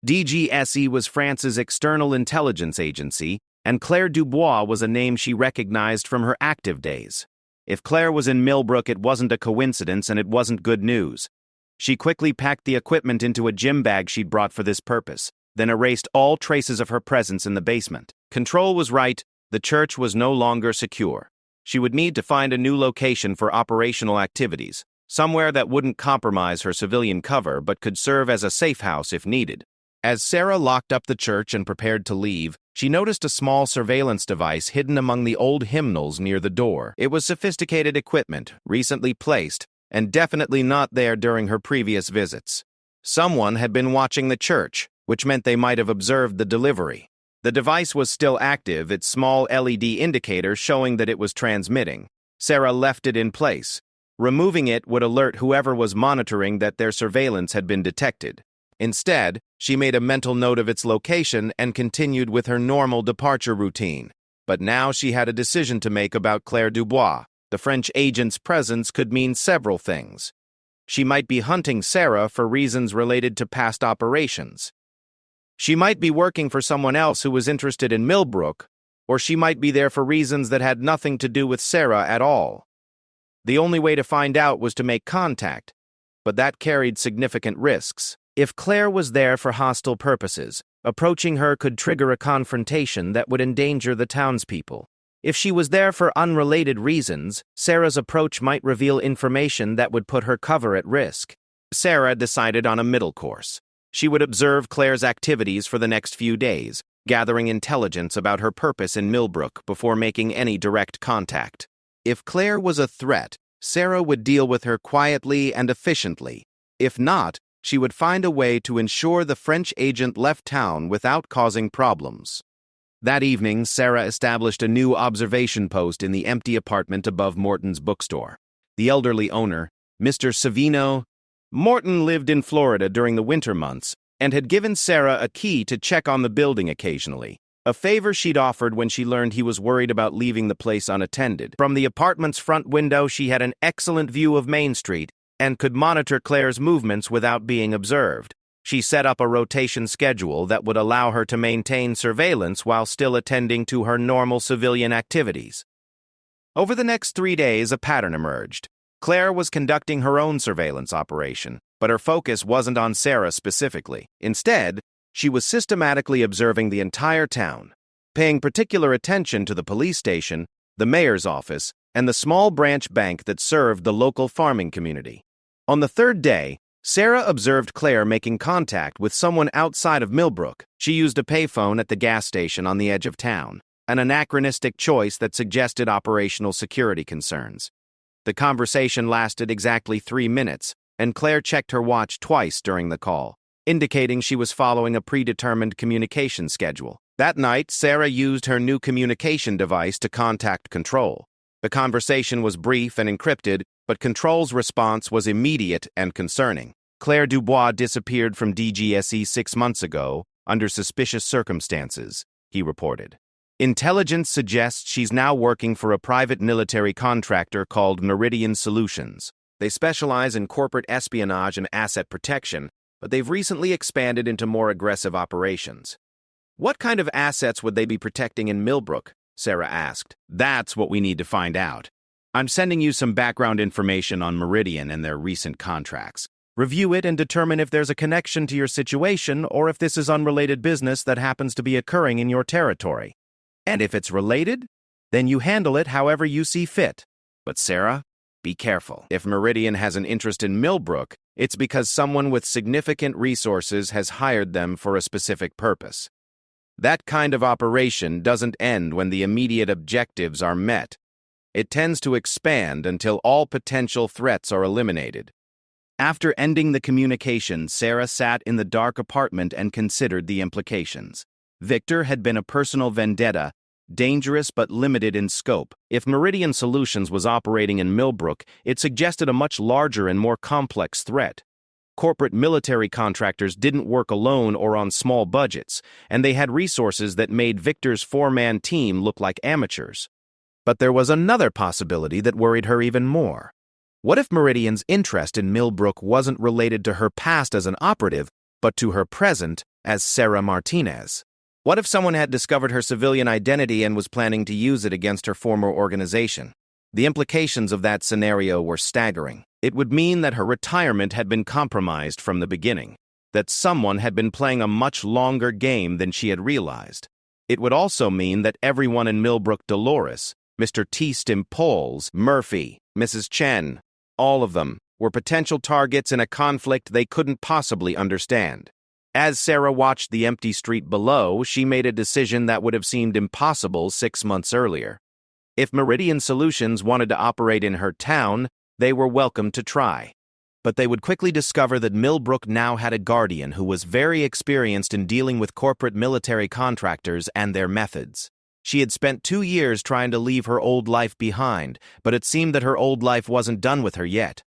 S1: DGSE was France's external intelligence agency, and Claire Dubois was a name she recognized from her active days. If Claire was in Millbrook, it wasn't a coincidence and it wasn't good news. She quickly packed the equipment into a gym bag she'd brought for this purpose, then erased all traces of her presence in the basement. Control was right, the church was no longer secure. She would need to find a new location for operational activities, somewhere that wouldn't compromise her civilian cover but could serve as a safe house if needed. As Sarah locked up the church and prepared to leave, she noticed a small surveillance device hidden among the old hymnals near the door. It was sophisticated equipment, recently placed, and definitely not there during her previous visits. Someone had been watching the church, which meant they might have observed the delivery. The device was still active, its small LED indicator showing that it was transmitting. Sarah left it in place. Removing it would alert whoever was monitoring that their surveillance had been detected. Instead, she made a mental note of its location and continued with her normal departure routine. But now she had a decision to make about Claire Dubois. The French agent's presence could mean several things. She might be hunting Sarah for reasons related to past operations. She might be working for someone else who was interested in Millbrook, or she might be there for reasons that had nothing to do with Sarah at all. The only way to find out was to make contact, but that carried significant risks. If Claire was there for hostile purposes, approaching her could trigger a confrontation that would endanger the townspeople. If she was there for unrelated reasons, Sarah's approach might reveal information that would put her cover at risk. Sarah decided on a middle course. She would observe Claire's activities for the next few days, gathering intelligence about her purpose in Millbrook before making any direct contact. If Claire was a threat, Sarah would deal with her quietly and efficiently. If not, she would find a way to ensure the French agent left town without causing problems. That evening, Sarah established a new observation post in the empty apartment above Morton's bookstore. The elderly owner, Mr. Savino Morton, lived in Florida during the winter months and had given Sarah a key to check on the building occasionally, a favor she'd offered when she learned he was worried about leaving the place unattended. From the apartment's front window, she had an excellent view of Main Street and could monitor Claire's movements without being observed. She set up a rotation schedule that would allow her to maintain surveillance while still attending to her normal civilian activities. Over the next 3 days, a pattern emerged. Claire was conducting her own surveillance operation, but her focus wasn't on Sarah specifically. Instead, she was systematically observing the entire town, paying particular attention to the police station, the mayor's office, and the small branch bank that served the local farming community. On the 3rd day, Sarah observed Claire making contact with someone outside of Millbrook. She used a payphone at the gas station on the edge of town, an anachronistic choice that suggested operational security concerns. The conversation lasted exactly 3 minutes, and Claire checked her watch twice during the call, indicating she was following a predetermined communication schedule. That night, Sarah used her new communication device to contact Control. The conversation was brief and encrypted, but Control's response was immediate and concerning. Claire Dubois disappeared from DGSE 6 months ago under suspicious circumstances, he reported. Intelligence suggests she's now working for a private military contractor called Meridian Solutions. They specialize in corporate espionage and asset protection, but they've recently expanded into more aggressive operations. What kind of assets would they be protecting in Millbrook? Sarah asked. That's what we need to find out. I'm sending you some background information on Meridian and their recent contracts. Review it and determine if there's a connection to your situation or if this is unrelated business that happens to be occurring in your territory. And if it's related, then you handle it however you see fit. But Sarah, be careful. If Meridian has an interest in Millbrook, it's because someone with significant resources has hired them for a specific purpose. That kind of operation doesn't end when the immediate objectives are met. It tends to expand until all potential threats are eliminated. After ending the communication, Sarah sat in the dark apartment and considered the implications. Victor had been a personal vendetta, dangerous but limited in scope. If Meridian Solutions was operating in Millbrook, it suggested a much larger and more complex threat. Corporate military contractors didn't work alone or on small budgets, and they had resources that made Victor's four-man team look like amateurs. But there was another possibility that worried her even more. What if Meridian's interest in Millbrook wasn't related to her past as an operative, but to her present as Sarah Martinez? What if someone had discovered her civilian identity and was planning to use it against her former organization? The implications of that scenario were staggering. It would mean that her retirement had been compromised from the beginning, that someone had been playing a much longer game than she had realized. It would also mean that everyone in Millbrook, Dolores, Mr. T. Stimpoles, Murphy, Mrs. Chen, all of them were potential targets in a conflict they couldn't possibly understand. As Sarah watched the empty street below, she made a decision that would have seemed impossible 6 months earlier. If Meridian Solutions wanted to operate in her town, they were welcome to try. But they would quickly discover that Millbrook now had a guardian who was very experienced in dealing with corporate military contractors and their methods. She had spent 2 years trying to leave her old life behind, but it seemed that her old life wasn't done with her yet.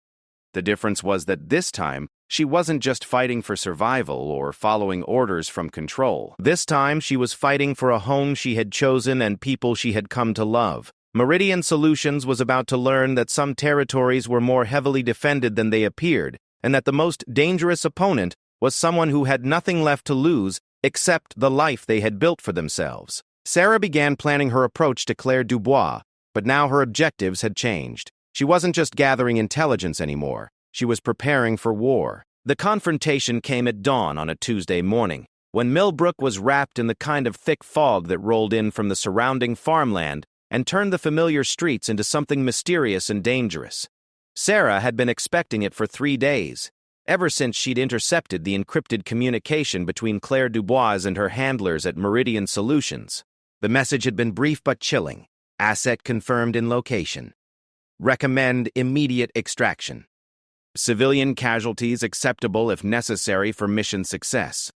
S1: The difference was that this time, she wasn't just fighting for survival or following orders from control. This time, she was fighting for a home she had chosen and people she had come to love. Meridian Solutions was about to learn that some territories were more heavily defended than they appeared, and that the most dangerous opponent was someone who had nothing left to lose except the life they had built for themselves. Sarah began planning her approach to Claire Dubois, but now her objectives had changed. She wasn't just gathering intelligence anymore. She was preparing for war. The confrontation came at dawn on a Tuesday morning, when Millbrook was wrapped in the kind of thick fog that rolled in from the surrounding farmland and turned the familiar streets into something mysterious and dangerous. Sarah had been expecting it for 3 days, ever since she'd intercepted the encrypted communication between Claire Dubois and her handlers at Meridian Solutions. The message had been brief but chilling. Asset confirmed in location. Recommend immediate extraction. Civilian casualties acceptable if necessary for mission success.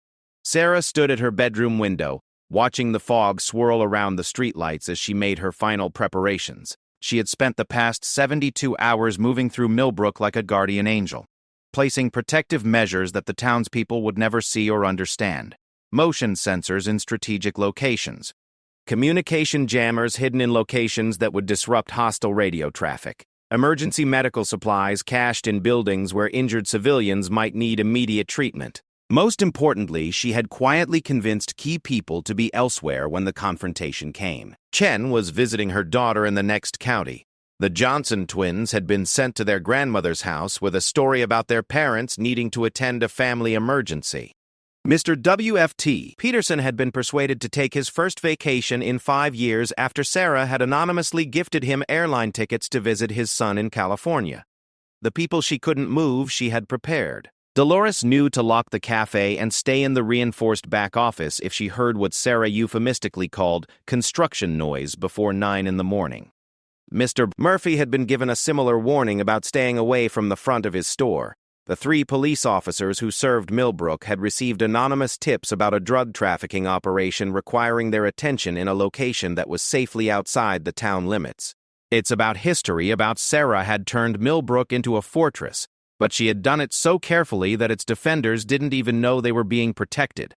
S1: Sarah stood at her bedroom window, watching the fog swirl around the streetlights as she made her final preparations. She had spent the past 72 hours moving through Millbrook like a guardian angel, placing protective measures that the townspeople would never see or understand. Motion sensors in strategic locations. Communication jammers hidden in locations that would disrupt hostile radio traffic. Emergency medical supplies cached in buildings where injured civilians might need immediate treatment. Most importantly, she had quietly convinced key people to be elsewhere when the confrontation came. Chen was visiting her daughter in the next county. The Johnson twins had been sent to their grandmother's house with a story about their parents needing to attend a family emergency. Mr. W.F.T. Peterson had been persuaded to take his first vacation in 5 years after Sarah had anonymously gifted him airline tickets to visit his son in California. The people she couldn't move, she had prepared. Dolores knew to lock the cafe and stay in the reinforced back office if she heard what Sarah euphemistically called construction noise before 9 in the morning. Mr. Murphy had been given a similar warning about staying away from the front of his store. The 3 police officers who served Millbrook had received anonymous tips about a drug trafficking operation requiring their attention in a location that was safely outside the town limits. It's about history about Sarah had turned Millbrook into a fortress, but she had done it so carefully that its defenders didn't even know they were being protected.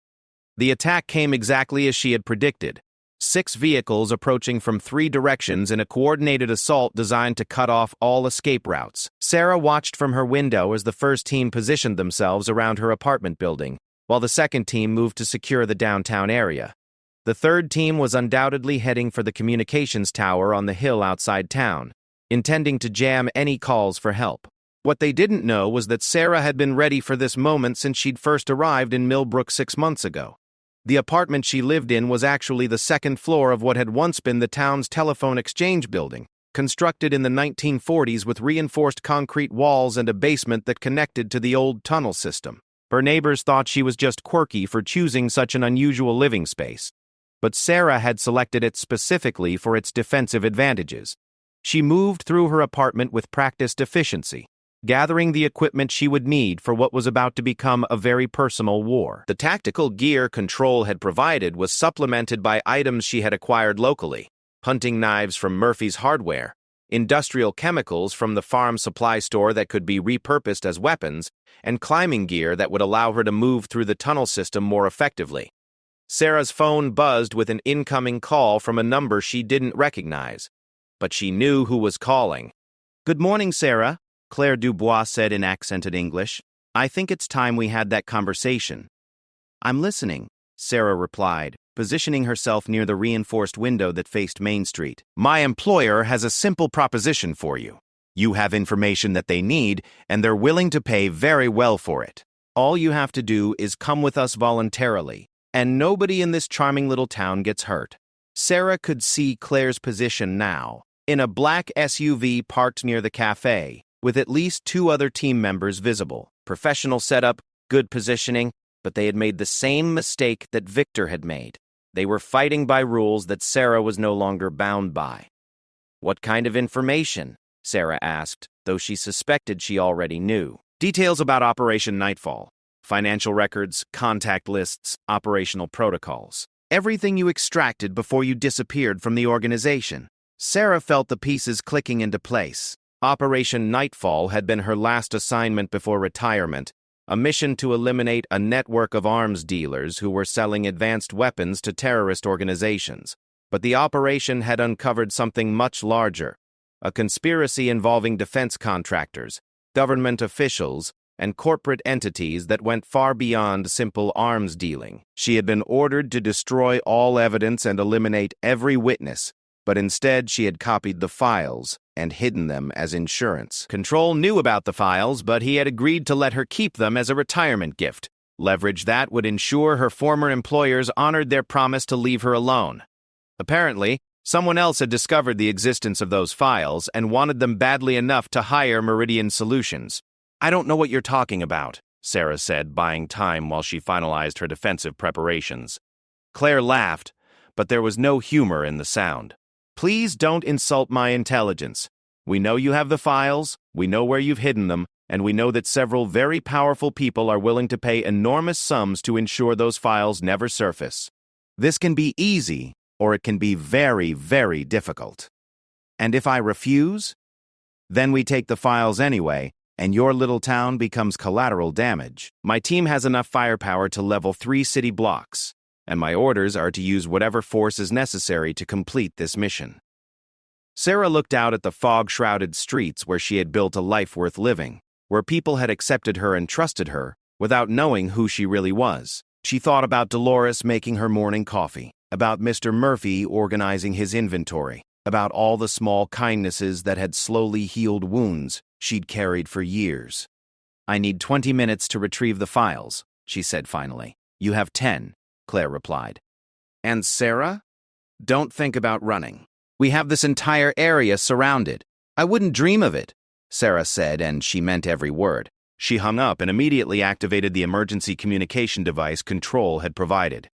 S1: The attack came exactly as she had predicted. 6 vehicles approaching from 3 directions in a coordinated assault designed to cut off all escape routes. Sarah watched from her window as the first team positioned themselves around her apartment building, while the second team moved to secure the downtown area. The third team was undoubtedly heading for the communications tower on the hill outside town, intending to jam any calls for help. What they didn't know was that Sarah had been ready for this moment since she'd first arrived in Millbrook 6 months ago. The apartment she lived in was actually the second floor of what had once been the town's telephone exchange building, constructed in the 1940s with reinforced concrete walls and a basement that connected to the old tunnel system. Her neighbors thought she was just quirky for choosing such an unusual living space, but Sarah had selected it specifically for its defensive advantages. She moved through her apartment with practiced efficiency, gathering the equipment she would need for what was about to become a very personal war. The tactical gear Control had provided was supplemented by items she had acquired locally: hunting knives from Murphy's Hardware, industrial chemicals from the farm supply store that could be repurposed as weapons, and climbing gear that would allow her to move through the tunnel system more effectively. Sarah's phone buzzed with an incoming call from a number she didn't recognize, but she knew who was calling. "Good morning, Sarah," Claire Dubois said in accented English. "I think it's time we had that conversation." "I'm listening," Sarah replied, positioning herself near the reinforced window that faced Main Street. "My employer has a simple proposition for you. You have information that they need, and they're willing to pay very well for it. All you have to do is come with us voluntarily, and nobody in this charming little town gets hurt." Sarah could see Claire's position now, in a black SUV parked near the cafe, with at least 2 other team members visible. Professional setup, good positioning, but they had made the same mistake that Victor had made. They were fighting by rules that Sarah was no longer bound by. "What kind of information?" Sarah asked, though she suspected she already knew. "Details about Operation Nightfall. Financial records, contact lists, operational protocols. Everything you extracted before you disappeared from the organization." Sarah felt the pieces clicking into place. Operation Nightfall had been her last assignment before retirement, a mission to eliminate a network of arms dealers who were selling advanced weapons to terrorist organizations. But the operation had uncovered something much larger: a conspiracy involving defense contractors, government officials, and corporate entities that went far beyond simple arms dealing. She had been ordered to destroy all evidence and eliminate every witness, but instead she had copied the files and hidden them as insurance. Control knew about the files, but he had agreed to let her keep them as a retirement gift. Leverage that would ensure her former employers honored their promise to leave her alone. Apparently, someone else had discovered the existence of those files and wanted them badly enough to hire Meridian Solutions. "I don't know what you're talking about," Sarah said, buying time while she finalized her defensive preparations. Claire laughed, but there was no humor in the sound. "Please don't insult my intelligence. We know you have the files, we know where you've hidden them, and we know that several very powerful people are willing to pay enormous sums to ensure those files never surface. This can be easy, or it can be very, very difficult. And if I refuse, then we take the files anyway, and your little town becomes collateral damage. My team has enough firepower to level 3 city blocks, and my orders are to use whatever force is necessary to complete this mission." Sarah looked out at the fog-shrouded streets where she had built a life worth living, where people had accepted her and trusted her without knowing who she really was. She thought about Dolores making her morning coffee, about Mr. Murphy organizing his inventory, about all the small kindnesses that had slowly healed wounds she'd carried for years. "I need 20 minutes to retrieve the files," she said finally. "You have 10. Claire replied. "And Sarah? Don't think about running. We have this entire area surrounded." "I wouldn't dream of it," Sarah said, and she meant every word. She hung up and immediately activated the emergency communication device Control had provided.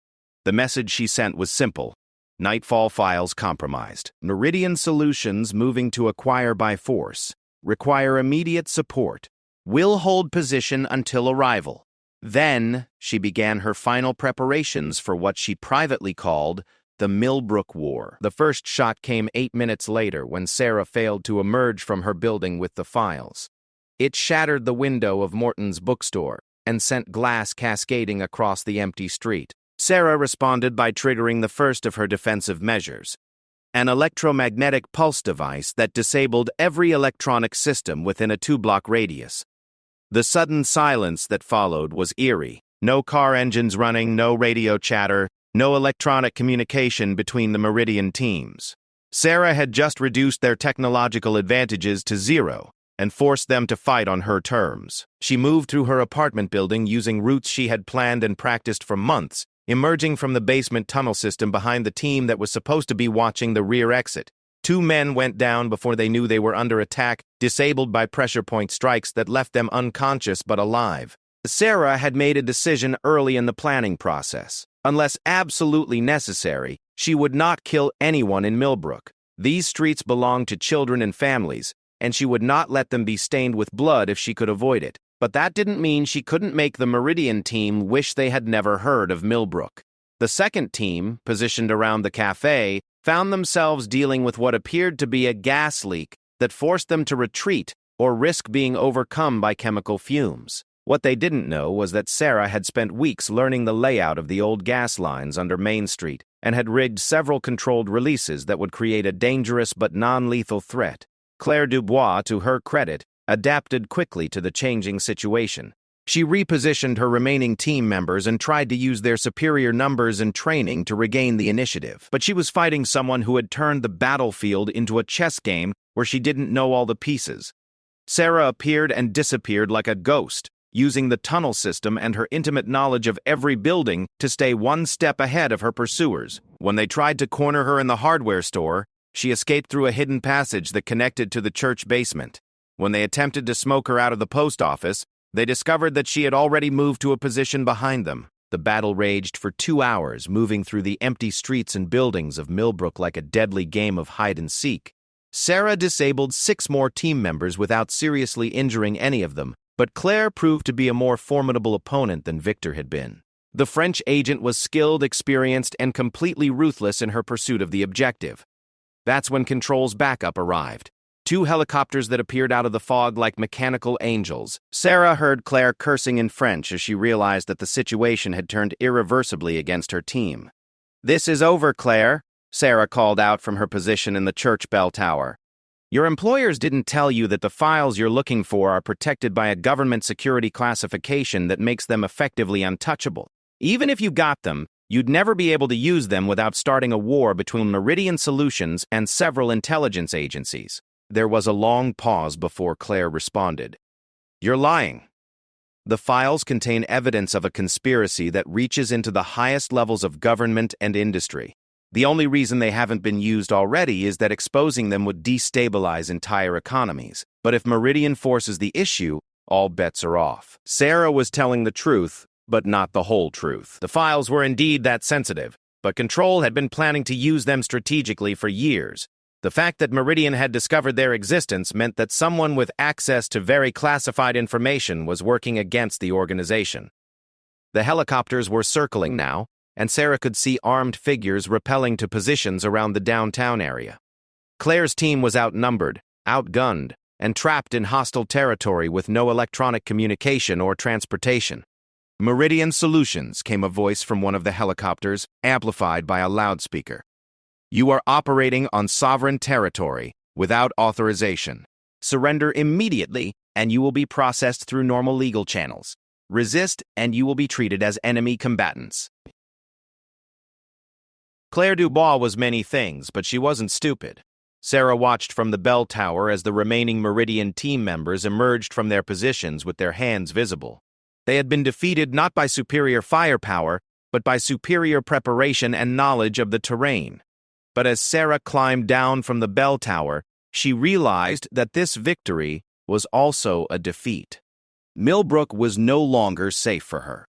S1: The message she sent was simple: Nightfall files compromised. Meridian Solutions moving to acquire by force. Require immediate support. Will hold position until arrival. Then she began her final preparations for what she privately called the Millbrook War. The first shot came 8 minutes later when Sarah failed to emerge from her building with the files. It shattered the window of Morton's bookstore and sent glass cascading across the empty street. Sarah responded by triggering the first of her defensive measures, an electromagnetic pulse device that disabled every electronic system within a 2-block radius. The sudden silence that followed was eerie. No car engines running, no radio chatter, no electronic communication between the Meridian teams. Sarah had just reduced their technological advantages to zero and forced them to fight on her terms. She moved through her apartment building using routes she had planned and practiced for months, emerging from the basement tunnel system behind the team that was supposed to be watching the rear exit. 2 men went down before they knew they were under attack, disabled by pressure point strikes that left them unconscious but alive. Sarah had made a decision early in the planning process. Unless absolutely necessary, she would not kill anyone in Millbrook. These streets belonged to children and families, and she would not let them be stained with blood if she could avoid it. But that didn't mean she couldn't make the Meridian team wish they had never heard of Millbrook. The second team, positioned around the cafe, found themselves dealing with what appeared to be a gas leak that forced them to retreat or risk being overcome by chemical fumes. What they didn't know was that Sarah had spent weeks learning the layout of the old gas lines under Main Street and had rigged several controlled releases that would create a dangerous but non-lethal threat. Claire Dubois, to her credit, adapted quickly to the changing situation. She repositioned her remaining team members and tried to use their superior numbers and training to regain the initiative. But she was fighting someone who had turned the battlefield into a chess game where she didn't know all the pieces. Sarah appeared and disappeared like a ghost, using the tunnel system and her intimate knowledge of every building to stay one step ahead of her pursuers. When they tried to corner her in the hardware store, she escaped through a hidden passage that connected to the church basement. When they attempted to smoke her out of the post office, they discovered that she had already moved to a position behind them. The battle raged for 2 hours, moving through the empty streets and buildings of Millbrook like a deadly game of hide-and-seek. Sarah disabled 6 more team members without seriously injuring any of them, but Claire proved to be a more formidable opponent than Victor had been. The French agent was skilled, experienced, and completely ruthless in her pursuit of the objective. That's when Control's backup arrived. 2 helicopters that appeared out of the fog like mechanical angels. Sarah heard Claire cursing in French as she realized that the situation had turned irreversibly against her team. "This is over, Claire," Sarah called out from her position in the church bell tower. "Your employers didn't tell you that the files you're looking for are protected by a government security classification that makes them effectively untouchable. Even if you got them, you'd never be able to use them without starting a war between Meridian Solutions and several intelligence agencies." There was a long pause before Claire responded. "You're lying. The files contain evidence of a conspiracy that reaches into the highest levels of government and industry. The only reason they haven't been used already is that exposing them would destabilize entire economies. But if Meridian forces the issue, all bets are off." Sarah was telling the truth, but not the whole truth. The files were indeed that sensitive, but Control had been planning to use them strategically for years. The fact that Meridian had discovered their existence meant that someone with access to very classified information was working against the organization. The helicopters were circling now, and Sarah could see armed figures rappelling to positions around the downtown area. Claire's team was outnumbered, outgunned, and trapped in hostile territory with no electronic communication or transportation. "Meridian Solutions," came a voice from one of the helicopters, amplified by a loudspeaker. "You are operating on sovereign territory without authorization. Surrender immediately, and you will be processed through normal legal channels. Resist, and you will be treated as enemy combatants." Claire Dubois was many things, but she wasn't stupid. Sarah watched from the bell tower as the remaining Meridian team members emerged from their positions with their hands visible. They had been defeated not by superior firepower, but by superior preparation and knowledge of the terrain. But as Sarah climbed down from the bell tower, she realized that this victory was also a defeat. Millbrook was no longer safe for her.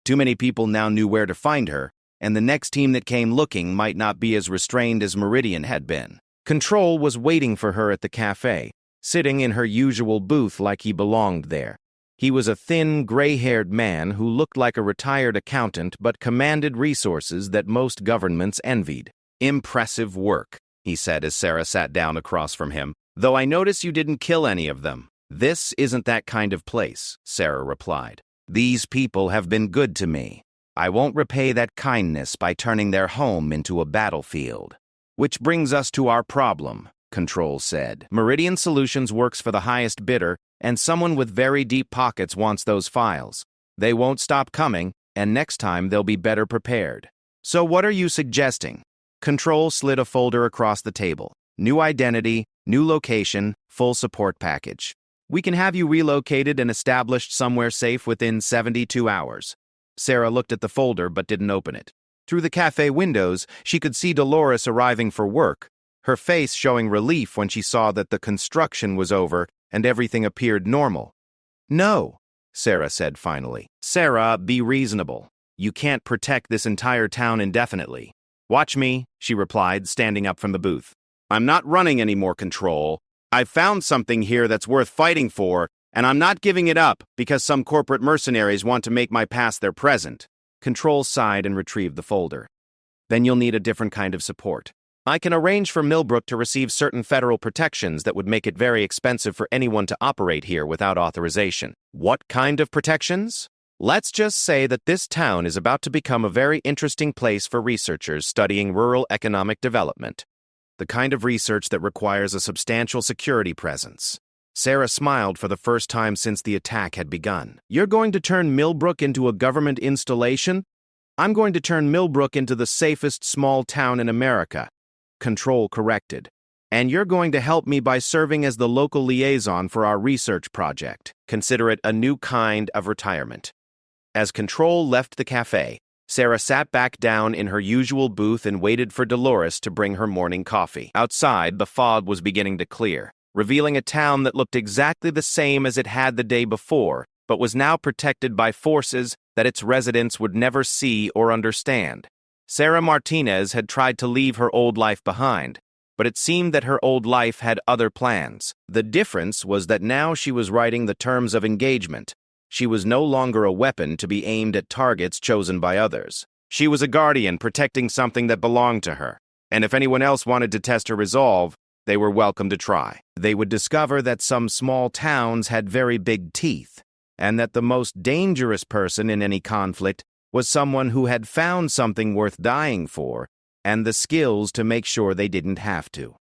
S1: Too many people now knew where to find her, and the next team that came looking might not be as restrained as Meridian had been. Control was waiting for her at the cafe, sitting in her usual booth like he belonged there. He was a thin, gray-haired man who looked like a retired accountant but commanded resources that most governments envied. "Impressive work," he said as Sarah sat down across from him, "though I notice you didn't kill any of them." "This isn't that kind of place," Sarah replied. "These people have been good to me. I won't repay that kindness by turning their home into a battlefield. Which brings us to our problem, Control said. Meridian Solutions works for the highest bidder, and someone with very deep pockets wants those files. They won't stop coming, and next time they'll be better prepared. So what are you suggesting? Control slid a folder across the table. New identity, new location, full support package. We can have you relocated and established somewhere safe within 72 hours. Sarah looked at the folder but didn't open it. Through the cafe windows, she could see Dolores arriving for work, her face showing relief when she saw that the construction was over and everything appeared normal. No, Sarah said finally. Sarah, be reasonable. You can't protect this entire town indefinitely. Watch me, she replied, standing up from the booth. I'm not running any more Control. I've found something here that's worth fighting for, and I'm not giving it up because some corporate mercenaries want to make my past their present. Control sighed and retrieved the folder. Then you'll need a different kind of support. I can arrange for Millbrook to receive certain federal protections that would make it very expensive for anyone to operate here without authorization. What kind of protections? Let's just say that this town is about to become a very interesting place for researchers studying rural economic development. The kind of research that requires a substantial security presence. Sarah smiled for the first time since the attack had begun. You're going to turn Millbrook into a government installation? I'm going to turn Millbrook into the safest small town in America. Control corrected. And you're going to help me by serving as the local liaison for our research project. Consider it a new kind of retirement. As Control left the cafe, Sarah sat back down in her usual booth and waited for Dolores to bring her morning coffee. Outside, the fog was beginning to clear, revealing a town that looked exactly the same as it had the day before, but was now protected by forces that its residents would never see or understand. Sarah Martinez had tried to leave her old life behind, but it seemed that her old life had other plans. The difference was that now she was writing the terms of engagement. She was no longer a weapon to be aimed at targets chosen by others. She was a guardian protecting something that belonged to her, and if anyone else wanted to test her resolve, they were welcome to try. They would discover that some small towns had very big teeth, and that the most dangerous person in any conflict was someone who had found something worth dying for and the skills to make sure they didn't have to.